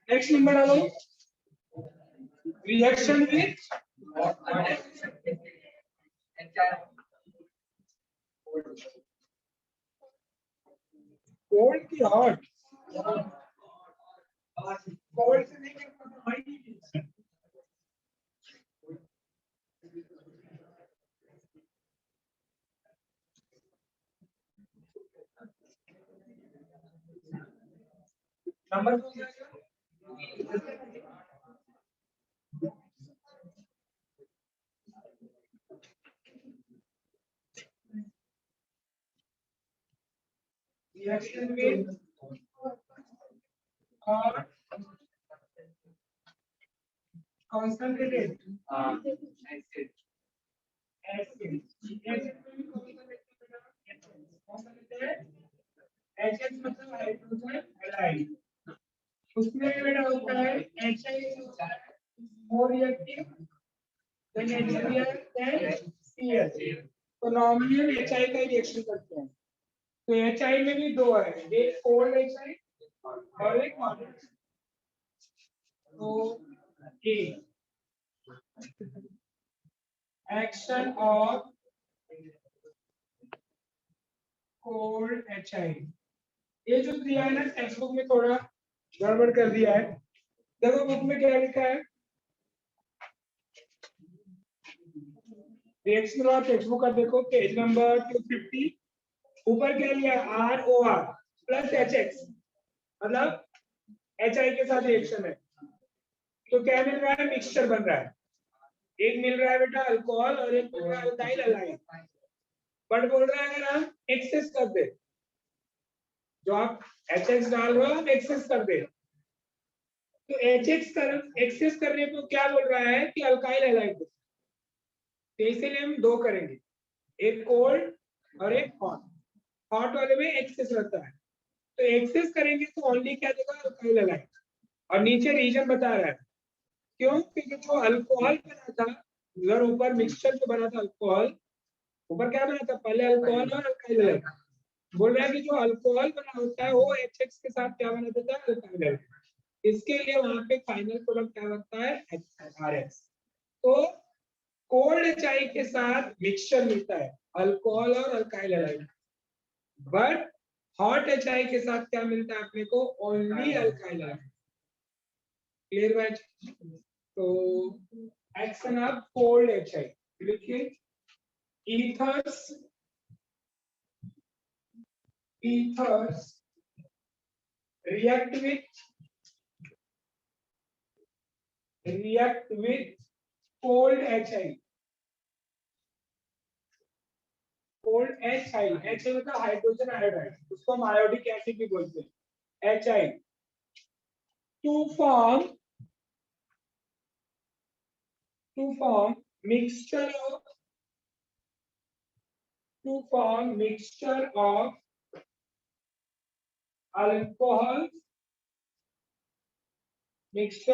नेक्स्ट नंबर डालो रिएक्शन विथ कोल्ड की हॉट कोल्ड से नहीं number reaction with or concentrated acid HH मतलब हाइड्रोजन हैलाइड उसमें बेटा होता है HI more reactive than HBr than CH तो नॉर्मली हम HI का रिएक्शन करते हैं तो HI में भी दो है एक कोल्ड HI और एक हॉट तो a action of cold HI ये जो दिया है ना टेक्स्ट बुक में थोड़ा गड़बड़ कर दिया है देखो बुक में क्या लिखा है रिएक्शन और टेक्स्ट बुक का देखो पेज नंबर 250 ऊपर क्या लिया ROR प्लस HX मतलब HI के साथ रिएक्शन है तो क्या मिल रहा है मिक्सचर बन रहा है एक मिल रहा है बेटा अल्कोहल और एक मिल रहा है अल्काइल हैलाइड बट बोल रहा है अगर हम एक्सेस कर दे जो आप HX डाल रहे हो आप एक्सेस कर दे तो एक्सेस करने पे क्या बोल रहा है कि अल्काइल हैलाइड, तो इसीलिए हम दो करेंगे, एक कोल्ड और एक हॉट। हॉट वाले में एक्सेस रहता है, तो एक्सेस करेंगे तो ओनली क्या देगा, अल्काइल हैलाइड। और नीचे रीजन बता रहा है क्यों, क्योंकि जो अल्कोहल बना था उधर ऊपर मिक्सचर जो बना था अल्कोहल, ऊपर क्या बना था, पहले अल्कोहल और अल्काइल हैलाइड। बोल रहा है कि जो अल्कोहल बना होता है वो HX के साथ क्या बना देता है, अल्काइल हैलाइड। इसके लिए वहां पे फाइनल प्रोडक्ट क्या बनता है, RX। तो कोल्ड HI के साथ मिक्सचर मिलता है अल्कोहल और alkyl halide, but hot HI के साथ क्या मिलता है अपने को, ओनली अल्काइल हैलाइड। क्लियर बात। तो एक्शन ऑफ कोल्ड HI लिखिए, ethers react with cold HI। Cold HI, HI मतलब हाइड्रोजन आयोडाइड, उसको हम आयोडिक एसिड भी बोलते हैं, HI, to form mixture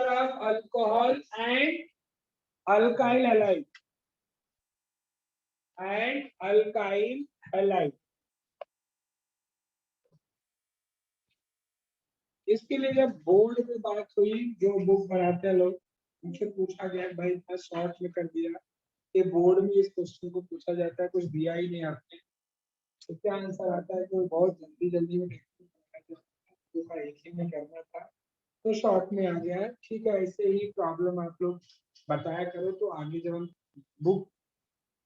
of alcohol and alkyl halide। इसके लिए जब बोर्ड में बात हुई, जो बुक बनाते हैं लोग, उनसे पूछा गया भाई इतना शॉर्ट में कर दिया, ये बोर्ड में इस क्वेश्चन को पूछा जाता है, कुछ दिया ही नहीं आपने, तो क्या आंसर आता है कि बहुत जल्दी में एक ही में करना था, तो शॉर्ट में आ गया है। ठीक है, ऐसे ही प्रॉब्लम आप लोग बताया करो, तो आगे जब हम बुक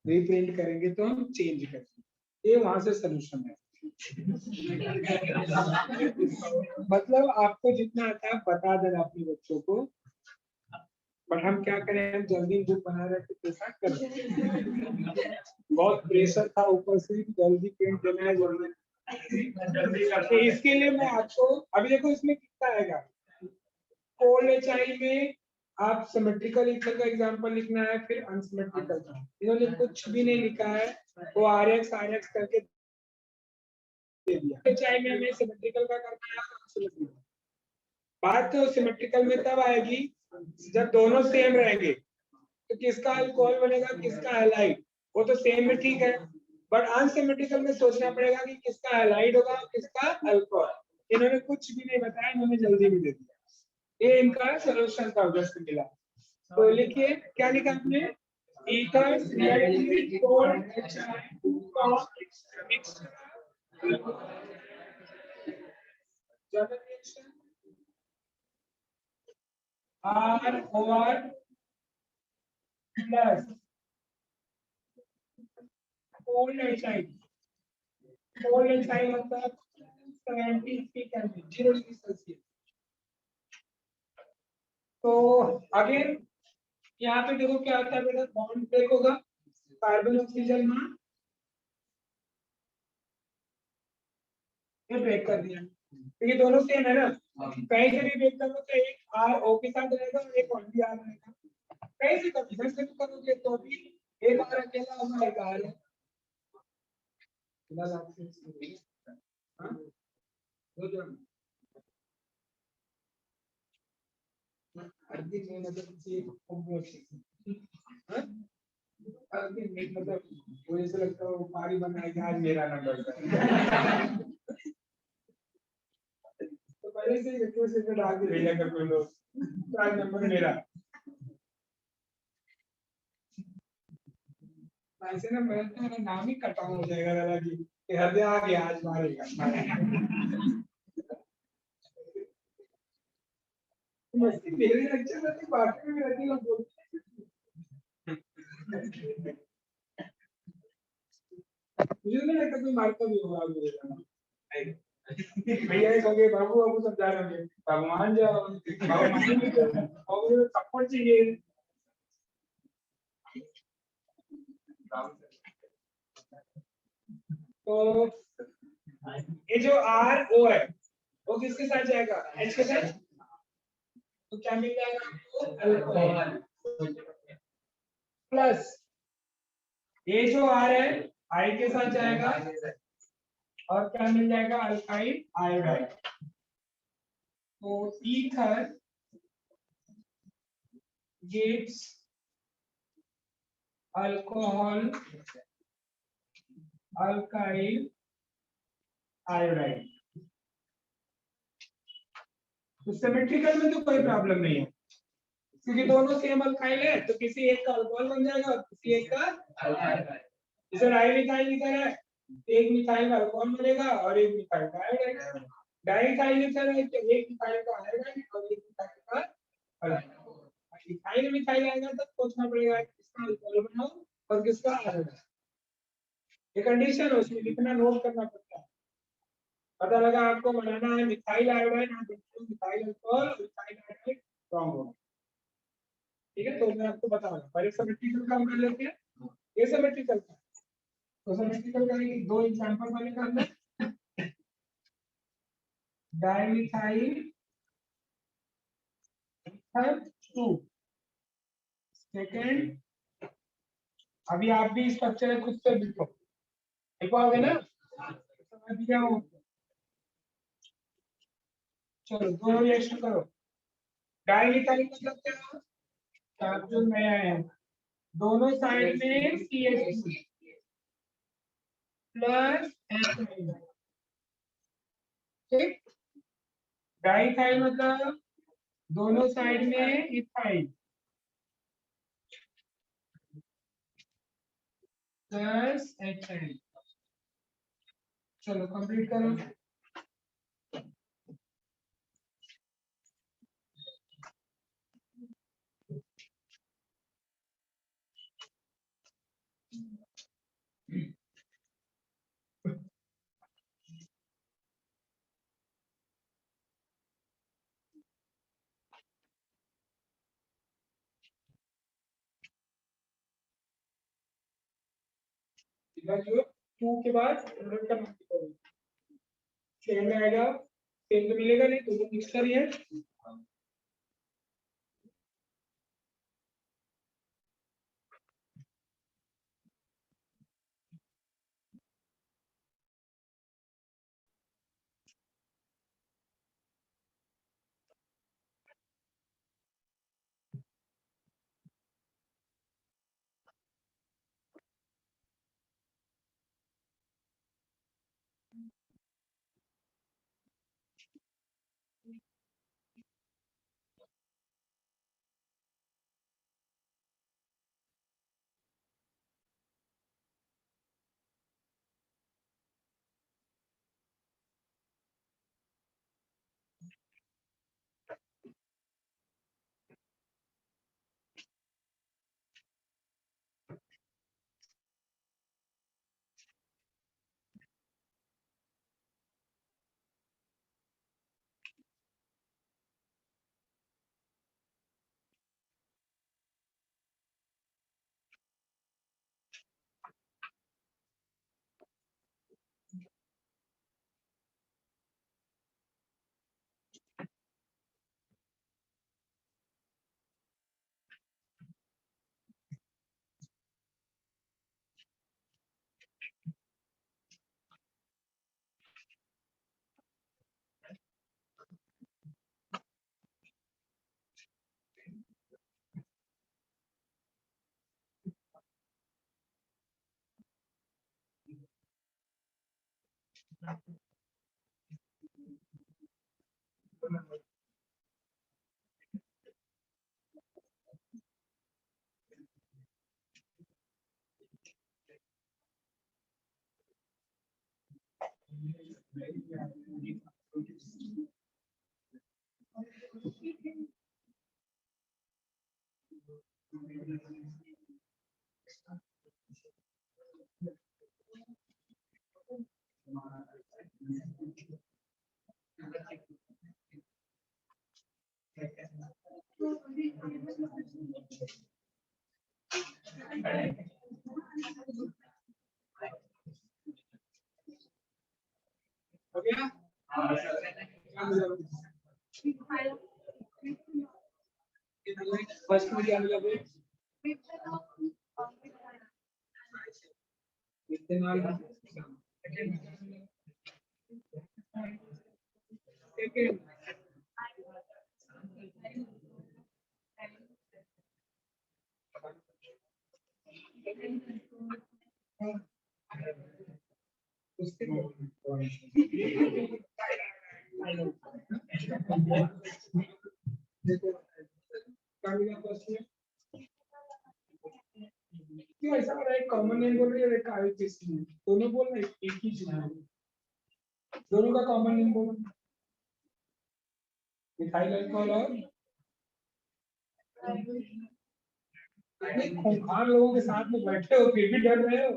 रीप्रिंट करेंगे तो हम चेंज करेंगे, ये वहां से सोल्यूशन है। मतलब आपको जितना आता है बता देना अपने बच्चों को, बट हम क्या करें, हम जल्दी बुक बना रहे थे, कैसा कर रहे, बहुत प्रेशर था ऊपर से, जल्दी प्रिंट देना है, जल्दी करते। इसके लिए मैं आपको अभी देखो इसमें कितना आएगा, कोल्ड HI में आप सिमेट्रिकल ईथर का एग्जांपल लिखना है, फिर अनसिमेट्रिकल का, इन्होंने कुछ भी नहीं लिखा है, वो RX करके दे दिया। HI में हमें सिमेट्रिकल का करना है, अनसिमेट्रिकल। बात तो सिमेट्रिकल में तब आएगी जब दोनों सेम रहेंगे, तो किसका अल्कोहल बनेगा किसका हैलाइड, वो तो सेम में ठीक है, बट अनसिमेट्रिकल में सोचना पड़ेगा कि किसका हैलाइड होगा और किसका अल्कोहल। इन्होंने कुछ भी नहीं बताया, इन्होंने जल्दी में दे दिया, ये इनका सॉल्यूशन था जस्ट मिला। तो लिखिए क्या लिखा आपने, ethers react with cold HI to form mixture German reaction ROR plus cold HI। cold HI मतलब 73 केल्विन, 0 डिग्री सेल्सियस। तो अगेन यहाँ पे देखो क्या होता है बेटा, बॉन्ड ब्रेक होगा, कार्बन ऑक्सीजन में ये ब्रेक कर दिया, क्योंकि दोनों सेम है ना, कहीं से भी ब्रेक करो तो एक R O के साथ रहेगा और एक ओनली R रहेगा, कहीं से कभी इधर से भी करोगे तो भी एक R अकेला होगा, एक R है। हाँ? अर्धी में मतलब ये अर्धी में मतलब वो ऐसा लगता है वो पारी बनाएगा, आज मेरा नंबर तो पहले से ही रिक्वेस्ट में डाल के भेजा कर कोई लोग, आज नंबर मेरा। ऐसे ना मैं तो मेरा नाम ही कटा हो जाएगा दादा जी, कि हृदय आ गया आज मारेगा। मस्ती मेरे लेक्चर में तो बाकी में रहती है, बोलते मुझे नहीं लगता कोई मारता भी होगा मेरे जाना। भैया कहोगे बाबू बाबू सब जा रहे होंगे, भगवान जाओ भगवान और सपोर्ट चाहिए। तो ये जो R O है वो किसके साथ जाएगा, H के साथ, तो क्या मिल जाएगा आपको? अल्कोहल प्लस ये जो आर है आई के साथ जाएगा और क्या मिल जाएगा? Alkyl iodide. तो ether gives alcohol alkyl iodide। तो सिमेट्रिकल में तो कोई प्रॉब्लम नहीं है क्योंकि दोनों सेम अल्काइल है, तो किसी एक का अल्कोहल बन जाएगा और किसी एक का अल्काइल। जैसे डाइमिथाइल इधर है, एक मिथाइल का अल्कोहल बनेगा और एक मिथाइल का आयोडाइड। डाइमिथाइल इधर है तो एक मिथाइल का आयोडाइड और एक मिथाइल का अल्कोहल। इथाइल मिथाइल आएगा तब सोचना पड़ेगा किसका अल्कोहल बनाओ और किसका आयोडाइड। ये कंडीशन है, उसमें लिखना नोट करना पड़ता है। पता लगा आपको बनाना है मिथाइल आयोडाइड, आप देखो मिथाइल अल्कोहल और मिथाइल आयोडाइड रॉन्ग होगा। ठीक है, तो मैं आपको बताऊंगा। पहले सिमेट्रिकल काम कर लेते हैं। ये सिमेट्रिकल का, तो सिमेट्रिकल का ये दो एग्जांपल मैंने करना है। Dimethyl ether 2। सेकंड, अभी आप भी स्ट्रक्चर खुद से लिखो, लिखोगे ना, समझ लिया हो। चलो दोनों रिएक्शन करो। डाइमिथाइल मतलब क्या? जो नया है, दोनों साइड में CH2 प्लस H। ठीक, डाइथाइल मतलब दोनों साइड में इथाइल प्लस HI। चलो कंप्लीट करो। जो 2 के बाद प्रोडक्ट का नाम करो, सेम आएगा, सेम तो मिलेगा नहीं, तो वो मिक्सचर ही है। हो गया? फर्स्ट में क्या मिला बे? इथेनॉल सेकंड उसके क्यों ऐसा हो रहा है? कॉमन नेम बोल रही है, एक आईपीसी दोनों बोल रहे हैं, एक ही चीज है, दोनों का कॉमन नेम बोल। मिथाइल अल्कोहल और खूंखार लोगों के साथ में बैठे हो फिर भी डर रहे हो।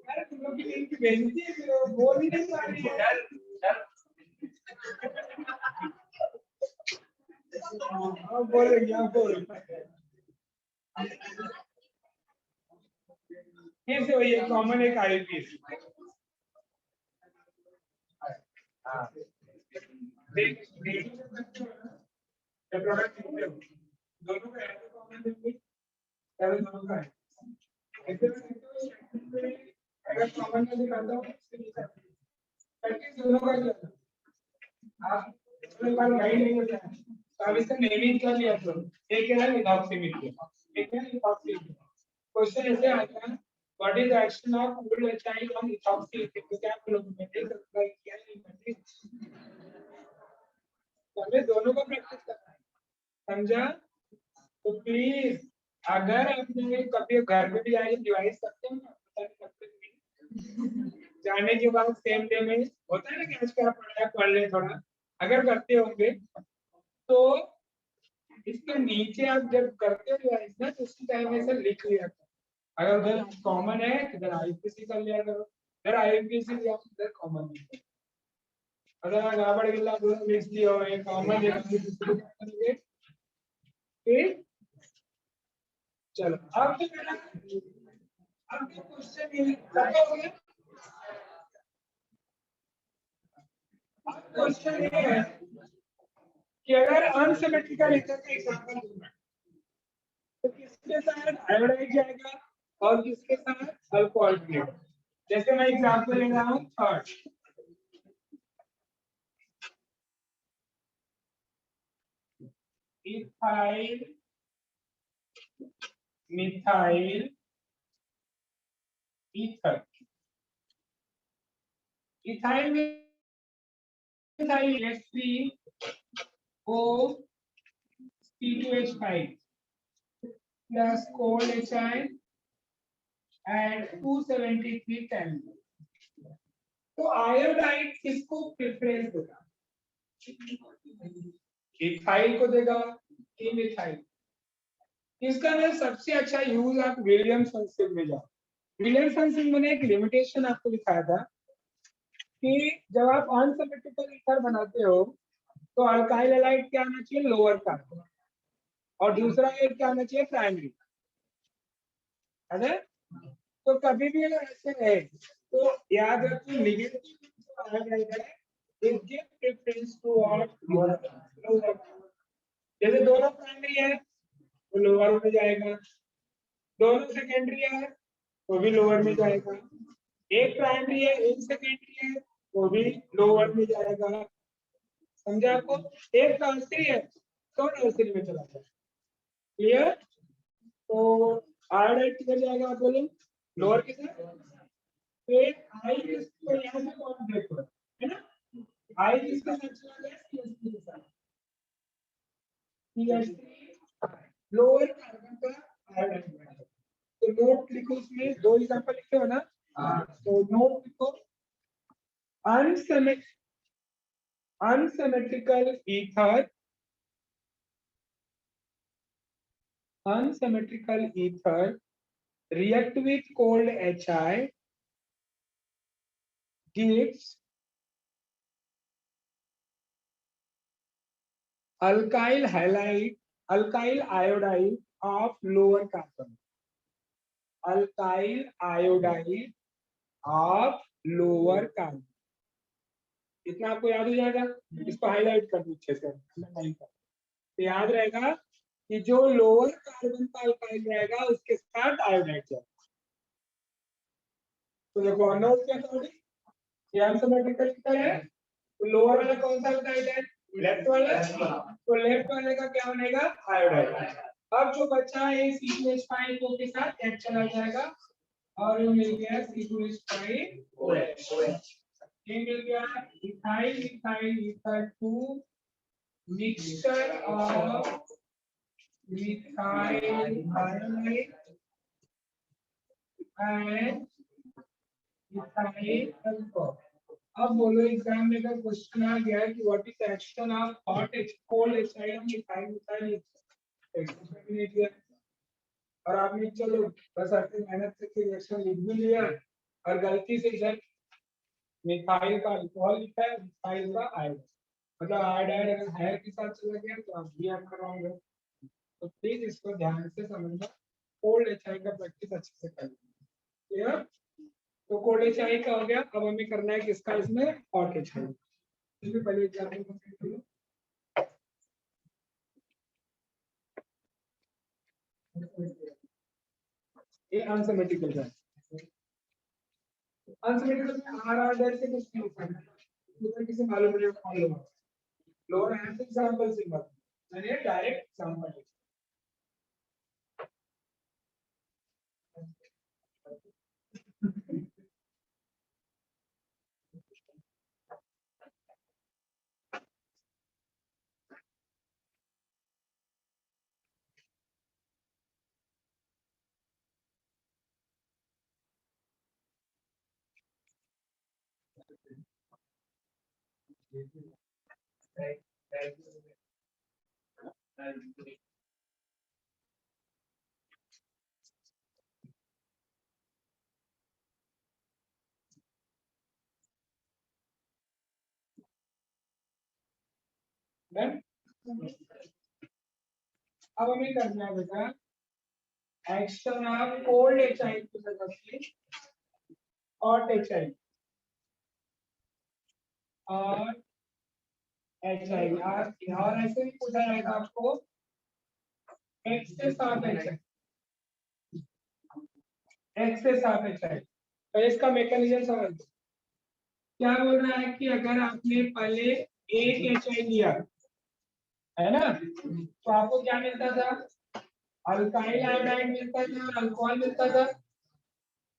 अरे तुम लोग की टीम की बेइज्जती है, फिर वो बोल ही नहीं पा रही है। हाँ बोल रही है, बोल फिर से वही कॉमन एक आईपीएस। हाँ देख प्रोडक्ट दोनों का कॉमन है, दोनों का है। अगर कॉमन में निकालता हूँ दोनों का आप बार गाइड नहीं होता है, तो अब इसका नेमिंग कर लिया तो एक है मिथॉक्सीमिथाइल, एक है मिथॉक्सीमिथाइल। क्वेश्चन ऐसे आता है, what is the action of cold HI on methoxymethyl? तो क्या बोलोगे? मैं नहीं सकता क्या नहीं करती, तो हमें दोनों का प्रैक्टिस करना है, समझा? तो प्लीज अगर आपने कभी घर में भी आई डिवाइस करते हो ना, पता नहीं करते जाने के बाद सेम डे में होता है ना कि आज क्या पढ़ ले थोड़ा, अगर करते होंगे तो इसके नीचे आप जब करते हो ना तो उसी टाइम में से लिख लिया करो। अगर उधर कॉमन है तो इधर आईपीसी कर लिया करो, इधर आईपीसी या इधर कॉमन है। अगर गड़बड़ गिल्ला दोनों मिक्स दिया हो, एक कॉमन है फिर चलो अब तो मेरा अब तो क्वेश्चन ये हो गया। क्वेश्चन ये है कि अगर अनसिमेट्रिकल ईथर का एग्जांपल दूंगा तो किसके साथ आयोडाइड जाएगा और किसके साथ अल्कोहल जाएगा? जैसे मैं एग्जांपल ले रहा हूं third, ethyl methyl ether. Ethyl methyl H3O C2H5 plus cold HI and 273 kelvin. तो आयोडाइड किसको प्रेफरेंस देगा? इथाइल को देगा कि मिथाइल? इसका ना सबसे अच्छा यूज आप विलियमसन में जाओ। विलियमसन मैंने एक लिमिटेशन आपको दिखाया था कि जब आप अनसिमेट्रिकल ईथर बनाते हो तो अल्काइल हैलाइड क्या आना चाहिए? लोअर कार्बन, और दूसरा एक क्या आना चाहिए? प्राइमरी, है ना? तो कभी भी अगर ऐसे है तो याद रखो नेगेटिव आयोडाइड है, it give preference to lower. जैसे दोनों प्राइमरी है तो लोअर में जाएगा, दोनों सेकेंडरी है वो भी लोअर में जाएगा, एक प्राइमरी है एक सेकेंडरी है वो भी लोअर में जाएगा। समझा आपको? एक टर्सरी है तो टर्सरी में चला जाएगा। क्लियर? तो आयोडाइड किधर जाएगा आप बोलो? लोअर के साथ। फिर आई इसको यहां से कौन देखो, है ना? आई किसके साथ चला गया? सीएच3 के साथ। सीएच3 लोअर कार्बन का आयोडाइड बना। तो नोट लिखो, उसमें दो एग्जांपल लिखे हो ना, तो नोट लिखो, unsymmetrical ether react with cold HI gives alkyl iodide of lower carbon. Alkyl iodide of lower carbon. इतना आपको याद हो जाएगा। इसको हाईलाइट कर दो अच्छे से, तो याद रहेगा कि जो लोअर कार्बन का अल्काइल रहेगा उसके साथ आयोडाइड जाएगा। तो देखो नोट के अकॉर्डिंग ये अनसिमेट्रिकल की तरह है, तो लोअर वाला कौन सा अल्काइल है? लेफ्ट वाला। तो लेफ्ट वाले का क्या बनेगा? आयोडाइड। अब जो बचा है C2H5O के साथ H चला जाएगा और मिल गया C2H5OH। ये मिल गया ethyl ethyl ether 2 mixture of methyl iodide and ethyl alcohol. अब बोलो एग्जाम में अगर क्वेश्चन आ गया कि what is the action of hot cold HI on methyl methyl और आपने चलो बस अपनी मेहनत से रिएक्शन लिख भी लिया और गलती से इधर मिथाइल का अल्कोहल लिखा है, मिथाइल का आयोडाइड, मतलब आयोडाइड अगर हायर के साथ चला गया तो आप भी आपका रॉन्ग है। तो प्लीज इसको ध्यान से समझना, कोल्ड एचआई का प्रैक्टिस अच्छे से करना। क्लियर? तो कोल्ड एचआई का हो गया, अब हमें करना है किसका इसमें? Hot HI. इसमें पहले एग्जाम्पल कंप्लीट करो। ये अनसिमेट्रिकल है। अनसिमेट्रिकल में आर से कुछ नहीं होता है, मुझे किसी मालूम नहीं कौन लोग लोअर हैंड एग्जांपल से मत, मैंने डायरेक्ट एग्जांपल अब हमें करना है बेटा एक्शन ऑफ कोल्ड एचआई की जगह पे हॉट एचआई और एचआई और ऐसे भी पूछा जाएगा आपको एक्स से साफ एचआई, एक्स से साफ एचआई। तो इसका मैकेनिज्म समझ लो। क्या बोल रहा है कि अगर आपने पहले एक एचआई लिया है ना, तो आपको क्या मिलता था? अल्काइल आयोडाइड मिलता था और अल्कोहल मिलता था।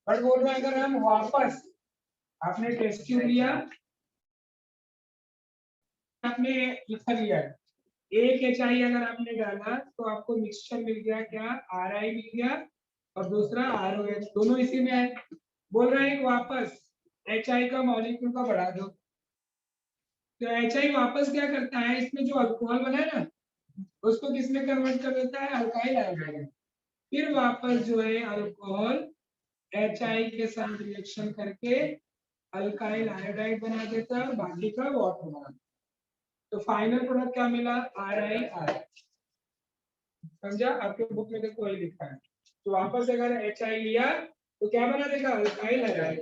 बट बोल रहा है अगर हम वापस आपने टेस्ट ट्यूब लिया, आपने लिखा लिया है एक एचआई अगर आपने डाला तो आपको मिक्सचर मिल गया क्या? आरआई मिल गया और दूसरा आरओएच, दोनों इसी में है। बोल रहा है वापस एचआई का मॉलिक्यूल का बढ़ा दो, तो एचआई वापस क्या करता है? इसमें जो अल्कोहल बना है ना उसको किसमें कन्वर्ट कर देता है? Alkyl iodide. फिर वापस जो है अल्कोहल एचआई के साथ रिएक्शन करके अल्काइल आयोडाइड बना देता है और बाकी का वाटर बना देता है। तो फाइनल प्रोडक्ट क्या मिला? RiR। समझा? आपके बुक में देखो वही लिखा है। तो वापस अगर HI लिया तो क्या बना देगा? Alkyl iodide.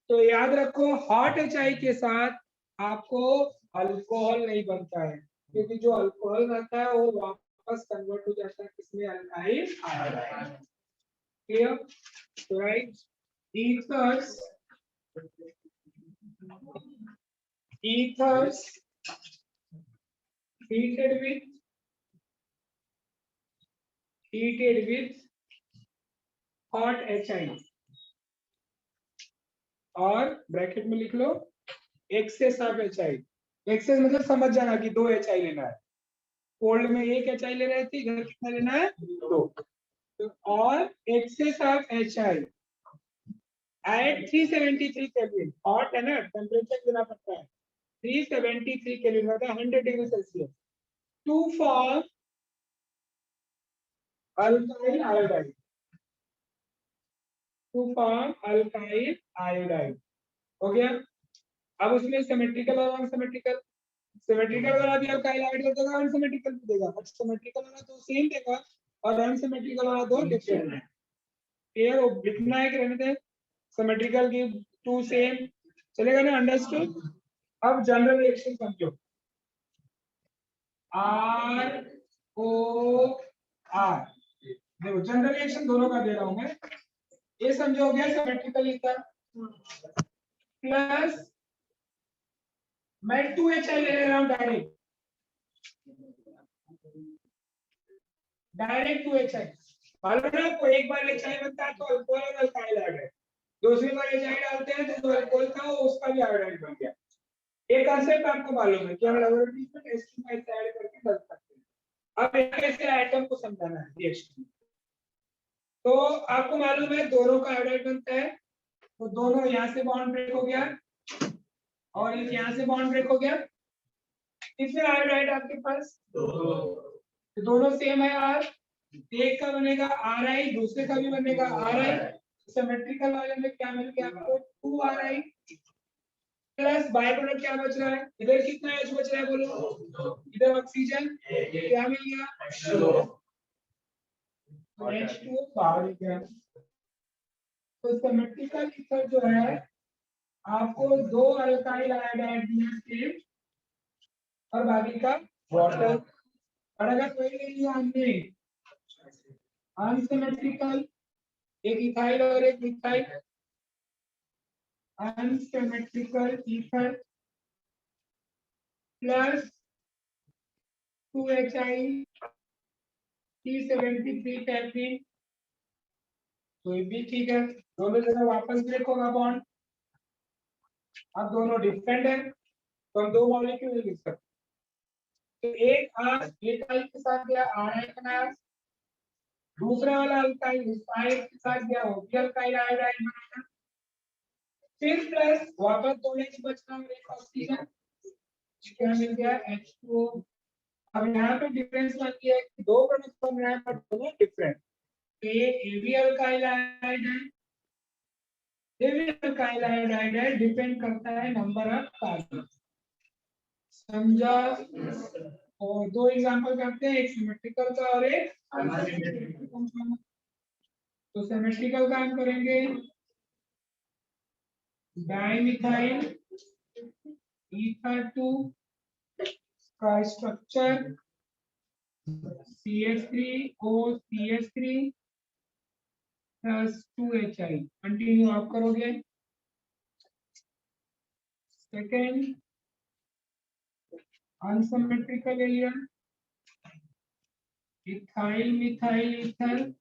तो याद रखो हॉट HI के साथ आपको अल्कोहल नहीं बनता है, क्योंकि जो अल्कोहल रहता है वो वापस कन्वर्ट हो जाता है किसमें? Alkyl iodide. Clear? Right? ethers heated with hot HI और ब्रैकेट में लिख लो एक्सेस ऑफ HI। एक्सेस मतलब समझ जाना कि 2 HI लेना है, कोल्ड में 1 HI ले रहे थे, इधर कितना लेना है? 2। तो और excess of HI at 373 kelvin, hot है ना, टेम्परेचर देना पड़ता है 373 केल्विन मतलब 100 degree Celsius to form alkyl iodide, to form alkyl iodide. हो गया? अब उसमें सिमेट्रिकल और अनसिमेट्रिकल, सिमेट्रिकल वाला भी अल्काइल आयोडाइड देगा, अनसिमेट्रिकल भी देगा। बट सिमेट्रिकल वाला तो सेम देगा और अनसिमेट्रिकल वाला दो डिफरेंट है। क्लियर? वो लिखना है कि रहने दें? सिमेट्रिकल की 2 सेम चलेगा ना? अंडरस्टूड? अब जनरल रिएक्शन समझो, आर ओ आर, देखो जनरल रिएक्शन दोनों का दे रहा हूं मैं। ये समझो गया सिमेट्रिकल ईथर प्लस मैं 2HI ले रहा हूं डायरेक्ट 2HI। मालूम है आपको, एक बार HI बनता है तो अल्कोहल और अल्काइल आयोडाइड, दूसरी बार HI डालते हैं तो जो अल्कोहल था वो उसका भी आयोडाइड बन गया। एक कंसेप्ट आपको मालूम है कि हम लेबोरेटरी में टेस्टिंग में ऐड करके बदल सकते हैं। अब कैसे आइटम को समझाना है रिएक्शन। तो आपको मालूम है दोनों का आयोडाइड बनता है, तो दोनों यहाँ से बॉन्ड ब्रेक हो गया और एक यहाँ से बॉन्ड ब्रेक हो गया। कितने आयोडाइड आपके पास? तो दोनों सेम है आर, एक का बनेगा आर आई, दूसरे का भी बनेगा आर आई। सिमेट्रिकल वाले में क्या मिल गया आपको? 2 are I plus by product क्या बच रहा है? इधर कितना एच बच रहा है बोलो? इधर ऑक्सीजन क्या मिल गया? H2O बाहर गया। तो सिमेट्रिकल ईथर जो है आपको 2 अल्काइल आयोडाइड दिया सेम और बाकी का वाटर। और अगर कोई ले लिया हमने अनसिमेट्रिकल, एक इथाइल और एक methyl, unsymmetrical ether plus 2HI C73 पैरफिन, तो ये भी ठीक है, दोनों जगह वापस ब्रेक होगा बॉन्ड। अब दोनों डिफरेंट है तो हम दो मॉलिक्यूल लिख सकते हैं। तो एक आर इथाइल के साथ गया आर बनाया, दूसरा वाला अल्काइल इथाइल के साथ गया वो भी अल्काइल आयोडाइड बनाया, फिर प्लस वापस दो H बचना और एक ऑक्सीजन, क्या मिल गया H2O। अब यहाँ पे डिफरेंस बन गया कि दो प्रोडक्ट बन रहे हैं पर दोनों डिफरेंट। तो ये भी अल्काइल आयोडाइड है, ये भी अल्काइल आयोडाइड है, डिपेंड करता है नंबर ऑफ कार्बन। समझा? और दो एग्जांपल करते हैं, एक सिमेट्रिकल का और एक अनसिमेट्रिकल का। तो सिमेट्रिकल का हम करेंगे डाइमिथाइल ईथर 2 का structure CH3OCH3 plus 2HI। Continue आप करोगे। Second unsymmetrical element ethyl methyl ether,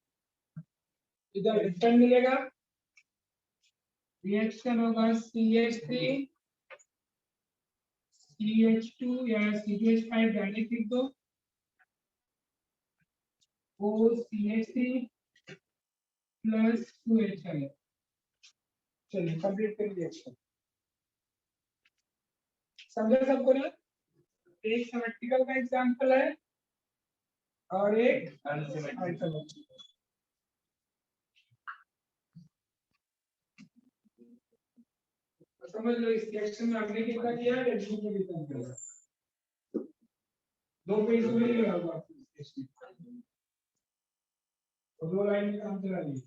इधर डिफरेंट मिलेगा, रिएक्शन होगा CH3 CH2 या CH5 डायरेक्ट लिख दो, OCH3 प्लस 2HI। चलिए कंप्लीट कर रिएक्शन। समझा सबको ना? एक सिमेट्रिकल का एग्जांपल है और एक अनसिमेट्रिकल। समझ लो इस रिएक्शन में हमने कितना किया, रिएक्शन में कितना किया, दो पेज में लिखा होगा और दो लाइन में काम चला लिया।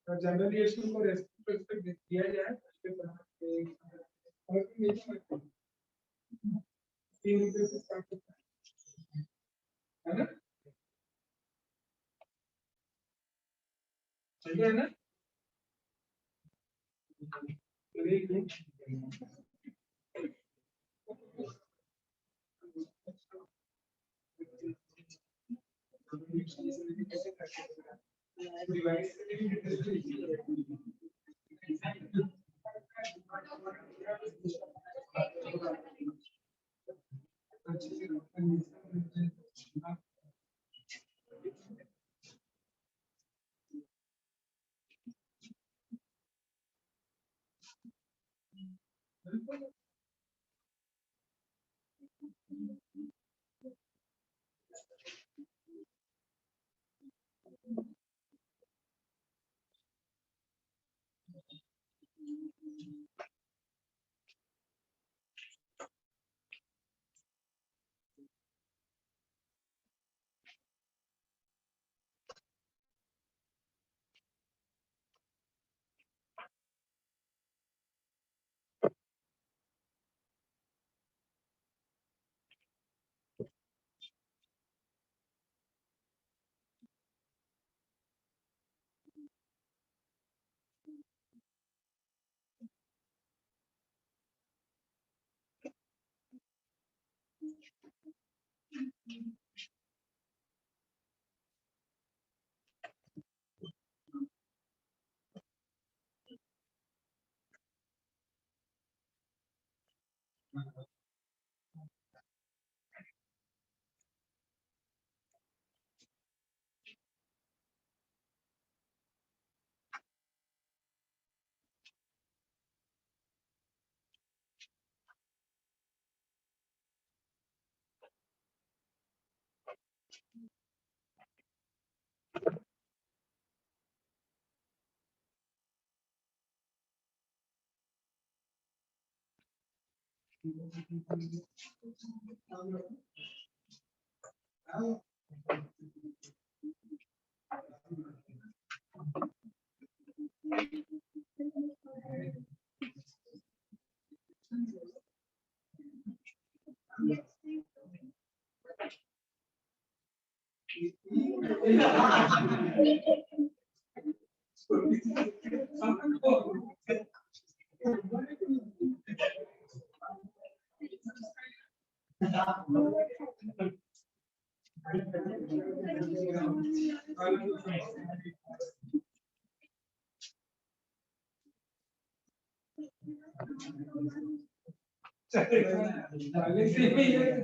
जनरल रिएक्शन को रेस्पेक्ट दिया जाए उसके बाद से स्टार्ट होता है ना? चल रहा है ना?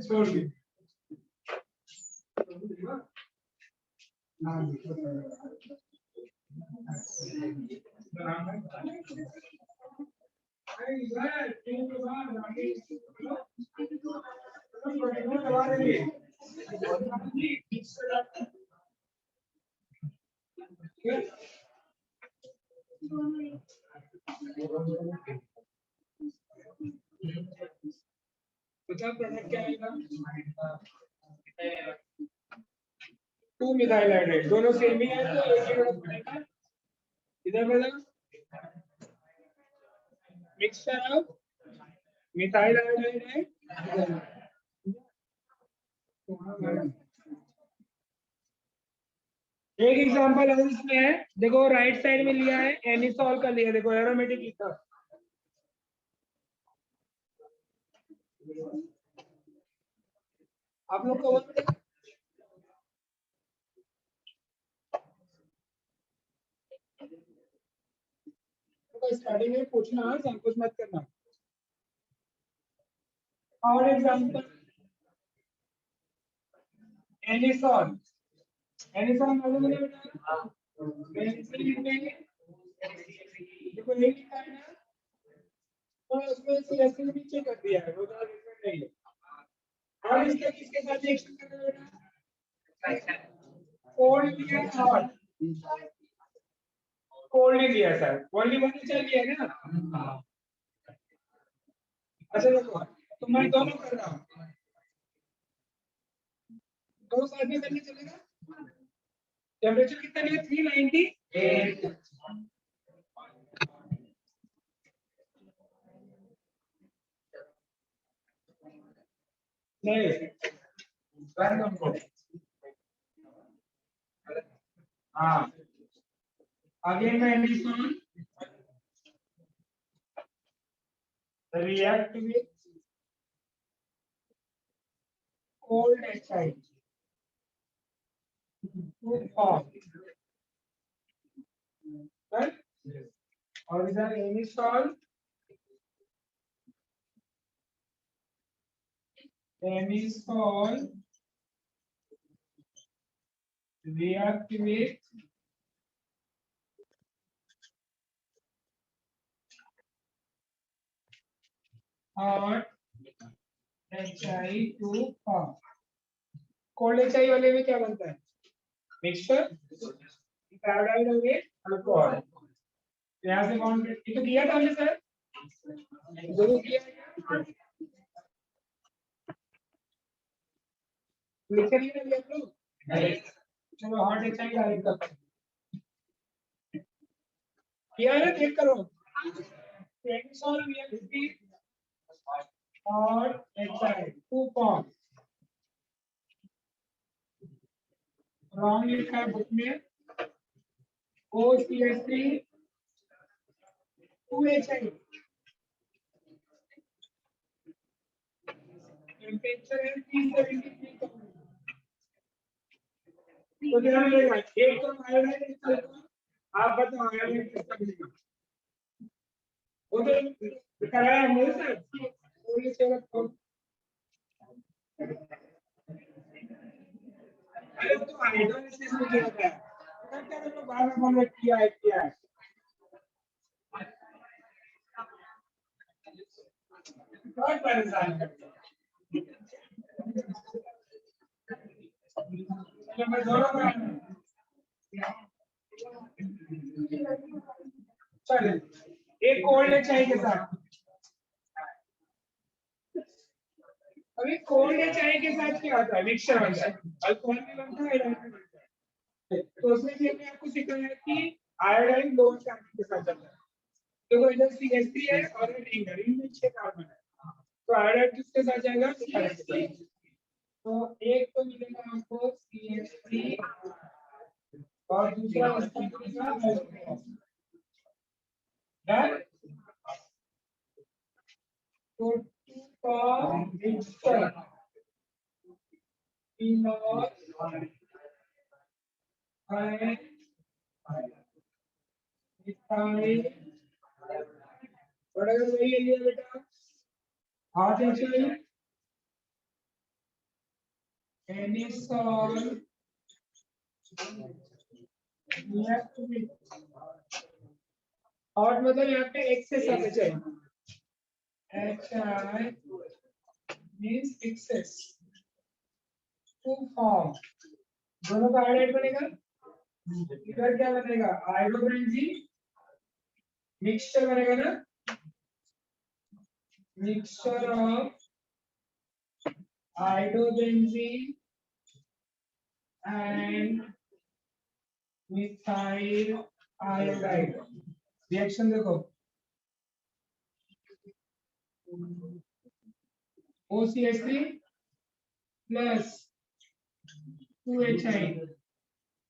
छोड़ दी। प्रोडक्ट क्या आएगा? 2 मिथाइल हाइड्रेट, दोनों सेम ही है तो एक ही प्रोडक्ट बनेगा। इधर बोला मिक्सचर ऑफ मिथाइल हाइड्रेट है। एक एग्जांपल और इसमें है, देखो राइट साइड में लिया है एनिसॉल का लिया, देखो एरोमेटिक लिखा। आप लोग को स्टार्टिंग में पूछना, संकोच मत करना। और एग्जांपल एनिसॉल, एनिसॉल मालूम है बेटा? देखो ये लिखा है ना, तो उसमें सीएससी नीचे कर दिया है, वो ज्यादा डिफरेंट नहीं है। और इसका किसके साथ रिएक्शन करना है बेटा? कोल्ड लिया हॉट, कोल्ड ही लिया सर, ओनली वन चल गया ना। अच्छा देखो, तो मैं दोनों कर रहा हूँ, दो साथ में करने चलेगा। टेम्परेचर कितना लिया? 398। नहीं हाँ, अगेन मैं addition react with cold HI to form, right? और इधर anisole react with hot HI to form cold HI वाले में क्या बनता है? मिक्सचर पैराडाइड हो गए अल्कोहल। यहाँ से बॉन्ड ये तो किया था हमने सर, जरूर किया है। लिखे नहीं ना आप लोग? चलो हॉट एचआई डायरेक्ट करते हैं। किया है ना, चेक करो। टेंसॉल वी हैव रिपीट और एचआई टू फॉर्म रॉन्ग लिखा है बुक में। OCH3 2HI टेम्परेचर है 373 तो ध्यान रखिएगा। एक तो आयोडाइड, आप बताओ आयोडाइड किसका मिलेगा? वो तो कराया हमने सर, थोड़ी सी और अरे वो तो हाइड्रोलिसिस में किया था। पता क्या तो बाद में बोल रहे किया है बहुत परेशान करता है। चलो मैं दोनों का चलिए एक कोल्ड चाय के साथ, अभी कोल्ड चाय के साथ क्या होता है? मिक्सचर बनता है, अल्कोहल भी बनता है, आयोडाइन भी बनता है। तो उसमें भी हमने आपको सिखाया है कि आयोडाइन लोअर कार्बन के साथ चलता है। देखो इधर CH3 है और रिंग में 6 कार्बन है, तो आयोडाइन किसके साथ जाएगा? मिथाइल के साथ। तो एक तो मिलेगा आपको CH3 और दूसरा इसका डन। तो टू का मिक्सचर फिनॉल एंड मिथाइल बड़ा वही ले लिया बेटा, हाथ एचआई एनिसॉल लेफ्ट में और मतलब यहाँ पे एक से सब चाहिए HI means excess to form दोनों का आयोडाइड बनेगा। इधर क्या बनेगा? आयोडोबेंजीन मिक्सचर बनेगा ना, mixture of iodobenzene and methyl iodide. Reaction देखो OCH3 plus 2HI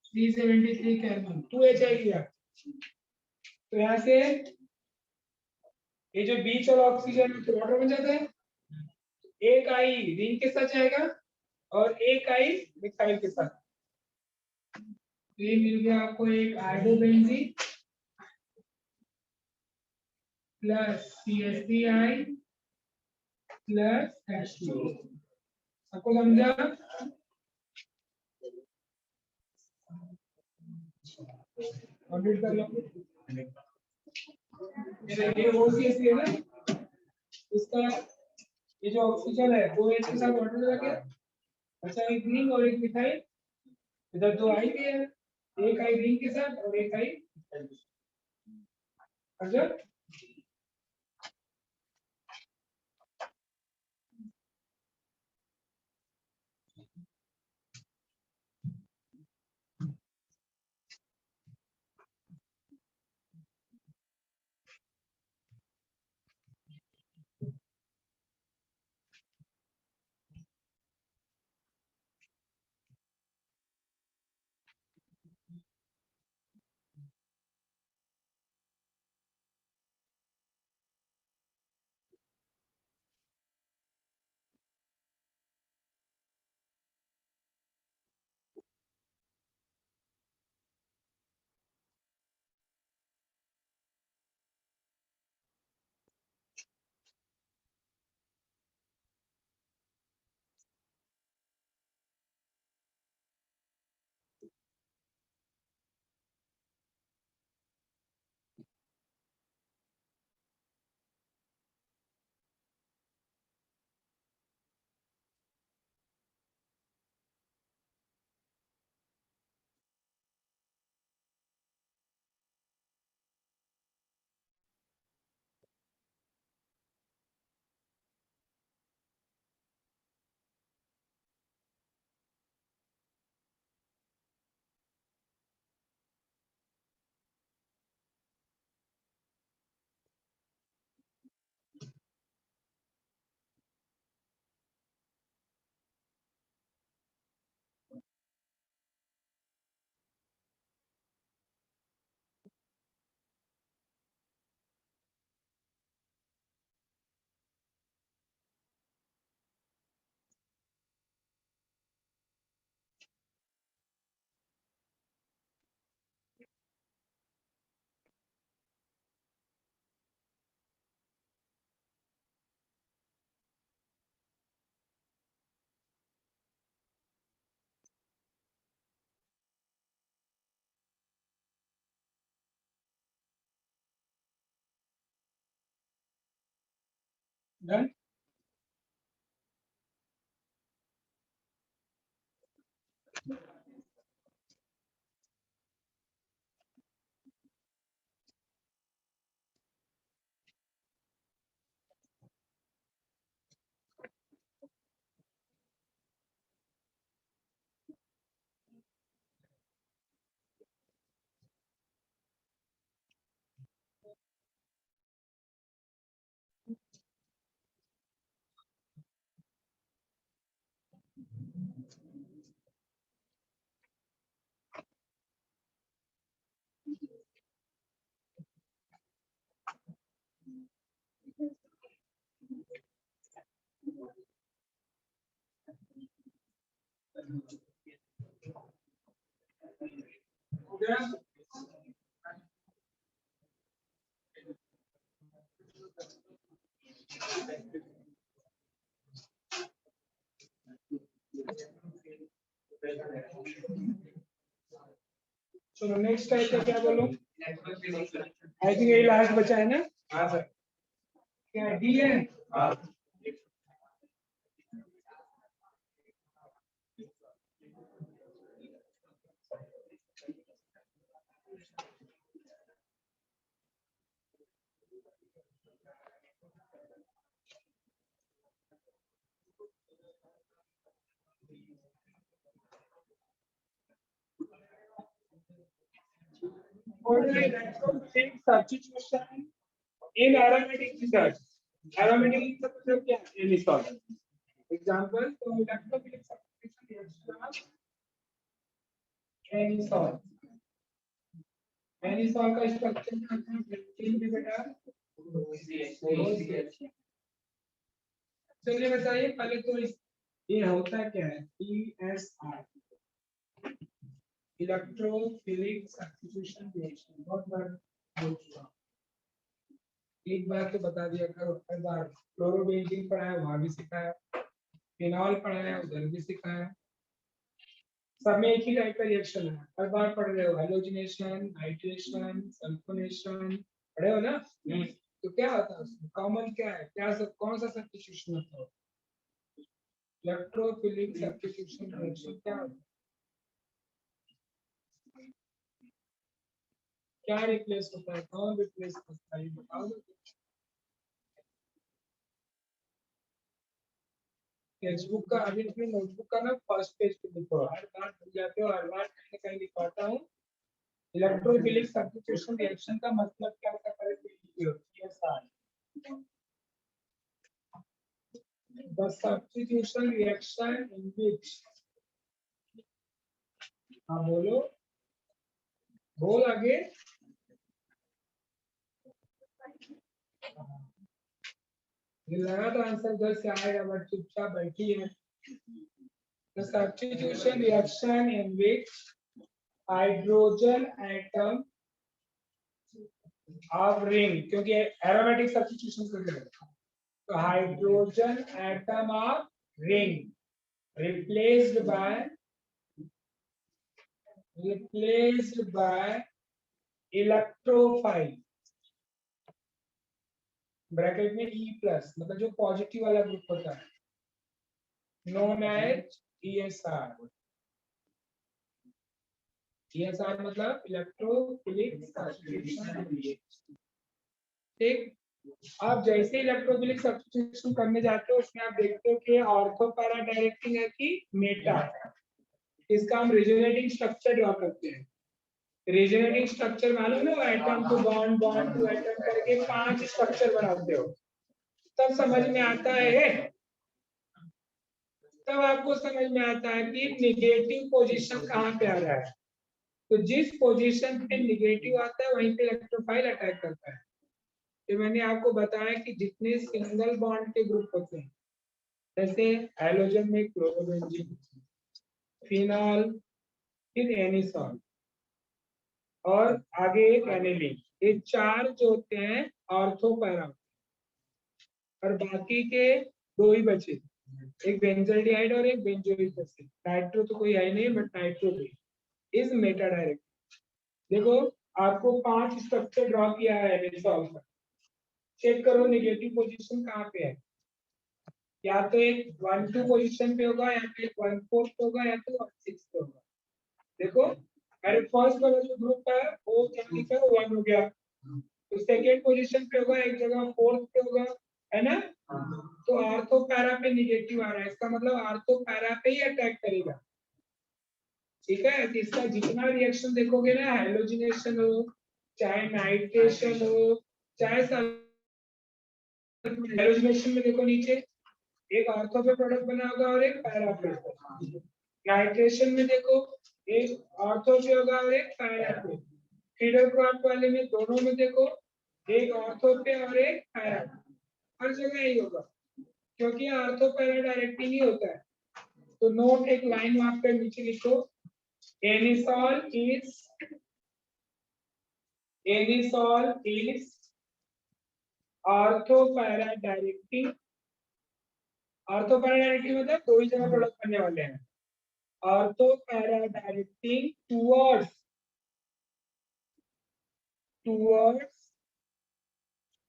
373 kelvin 2HI लिया। तो यहाँ से ये जो बीच वाला ऑक्सीजन वाटर बन जाता है, एक आई रिंग के साथ जाएगा और एक आई मिथाइल के साथ। तो ये मिल गया आपको एक iodobenzene plus CH3I plus H2O। सबको समझा? कंप्लीट कर लो। ये OCH3 है ना, इसका ये जो ऑक्सीजन है दो H के साथ वाटर लगा के, अच्छा एक रिंग और एक मिथाइल, इधर दो आई भी है, एक आई रिंग के साथ और एक आई मिथाइल के साथ। अच्छा डन। हो गया। चलो नेक्स्ट टाइप का क्या बोलो। आई थिंक यही लास्ट बचा है ना। हाँ सर। क्या डी है। हाँ। Substitution in aromatic research. Aromatic research क्या है? Any salt. Example, so electrophilic substitution reaction of any salt. Any salt का structure क्या है? बेटा चलिए बताइए पहले तो ये होता क्या है? ESR electrophilic substitution reaction. बहुत बार एक बार तो बता दिया करो, हर बार क्लोरोबेंजीन पढ़ाया वहां भी सिखाया, फिनॉल पढ़ाया उधर भी सिखाया। सब में एक ही टाइप का रिएक्शन है, हर बार पढ़ रहे हो। हेलोजिनेशन, नाइट्रेशन, सल्फोनेशन पढ़े हो ना। तो क्या होता है उसमें कॉमन क्या है, क्या सब कौन सा सब्स्टिट्यूशन होता है? इलेक्ट्रोफिलिक सब्स्टिट्यूशन रिएक्शन क्या होता है? क्या रिप्लेस होता है, कौन रिप्लेस करता है, बताओ। टेक्स्टबुक का अभी अपनी नोटबुक का ना फर्स्ट पेज पे लिखो, हर बार भूल जाते हो, हर बार कहीं ना कहीं लिखवाता हूँ। इलेक्ट्रोफिलिक सब्स्टिट्यूशन रिएक्शन का मतलब क्या होता है? The substitution reaction in which, हाँ बोलो, बोल आगे। लगा तो आंसर घर से आएगा बट चुपचाप बैठी है। The substitution reaction in which hydrogen atom of ring, क्योंकि aromatic substitution कर रहे हैं, तो hydrogen atom of ring replaced by electrophile bracket में E प्लस, मतलब जो पॉजिटिव वाला ग्रुप होता है, नोन एज ESR। ESR मतलब इलेक्ट्रोफिलिक सब्स्टिट्यूशन रिएक्शन। ठीक। आप जैसे इलेक्ट्रोफिलिक सब्स्टिट्यूशन करने जाते हो उसमें आप देखते हो कि ऑर्थो पैरा डायरेक्टिंग है कि मेटा। इसका हम रिजोनेटिंग स्ट्रक्चर ड्रॉ करते हैं। रिजोनेटिंग स्ट्रक्चर मालूम है, atom to bond, bond to atom करके 5 स्ट्रक्चर बनाते हो, तब समझ में आता है, तब आपको समझ में आता है कि नेगेटिव पोजीशन कहाँ पे आ रहा है। तो जिस पोजीशन पे नेगेटिव आता है वहीं पे इलेक्ट्रोफाइल अटैक करता है। तो मैंने आपको बताया कि जितने सिंगल बॉन्ड के ग्रुप होते हैं, जैसे हैलोजन में क्लोरोबेंजीन, फिनॉल, फिर एनिसॉल और आगे एक एनिलीन, ये 4 जो होते हैं ऑर्थो पैरा, और बाकी के 2 ही बचे, एक बेंजोल्डिहाइड और एक बेंजोइक एसिड। नाइट्रो तो कोई है नहीं, बट नाइट्रो भी इज मेटा डायरेक्ट। देखो आपको 5 स्ट्रक्चर ड्रॉ किया है एनिसॉल का, चेक करो नेगेटिव पोजीशन कहाँ पे है। या तो एक 1-2 पोजीशन पे होगा, या तो एक 1-4 पे होगा, या तो 1-6 पे होगा। देखो अरे फर्स्ट वाला जो ग्रुप है वो क्या लिखा है 1 हो गया, तो सेकेंड पोजीशन पे होगा एक जगह, फोर्थ पे होगा, है ना। तो आर्थो पैरा पे निगेटिव आ रहा है, इसका मतलब आर्थो पैरा पे ही अटैक करेगा। ठीक है, तो इसका जितना रिएक्शन देखोगे ना, हेलोजिनेशन हो चाहे नाइट्रेशन हो चाहे हेलोजिनेशन में देखो नीचे एक आर्थो पे प्रोडक्ट बना होगा और एक पैरा पे। नाइट्रेशन में देखो एक आर्थो पे होगा और एक पैरा पे। फीडर क्रॉप वाले में दोनों में देखो एक ऑर्थो पे और एक पैरा, हर जगह यही होगा क्योंकि आर्थो पैरा डायरेक्टिंग ही होता है। तो नोट एक लाइन वहां पे नीचे लिखो, anisole is ortho para directing. Ortho para directing मतलब दो ही जगह प्रोडक्ट बनने वाले हैं। Ortho para directing towards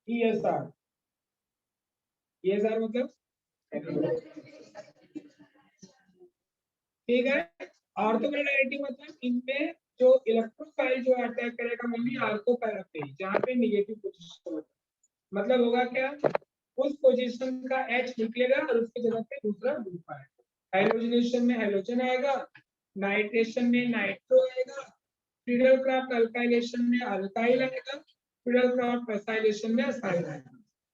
ESR। ESR मतलब ठीक है, ऑर्थोगोनैलिटी मतलब इनमें जो इलेक्ट्रोफाइल जो अटैक करेगा वो भी आर्थो पैरा पे, जहां पे नेगेटिव पोजीशन होता है। मतलब होगा क्या, उस पोजीशन का H निकलेगा और उसकी जगह पे दूसरा ग्रुप आएगा। हाइड्रोजनेशन में हेलोजन आएगा, नाइट्रेशन में नाइट्रो आएगा, फ्रीडल क्रॉप अल्काइलेशन में अल्काइल आएगा, फ्रीडल क्रॉप एसाइलेशन में एसाइल आएगा।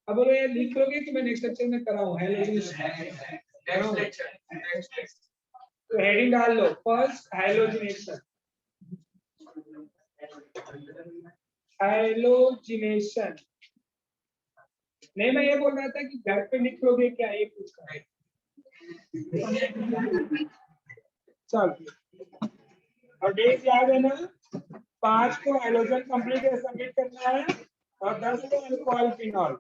अब बोलो ये लिख लोगे कि मैं नेक्स्ट लेक्चर में कराऊं हाइड्रोजनेशन। तो हेडिंग डाल लो, फर्स्ट हाइलोजिनेशन। हाइलोजिनेशन नहीं, मैं ये बोल रहा था कि घर पे लिख लोगे क्या, ये पूछ रहा है। चल और डेट याद है ना, 5 को हाइलोजन कंप्लीट सबमिट करना है और 10 को अल्कोहल फिनॉल।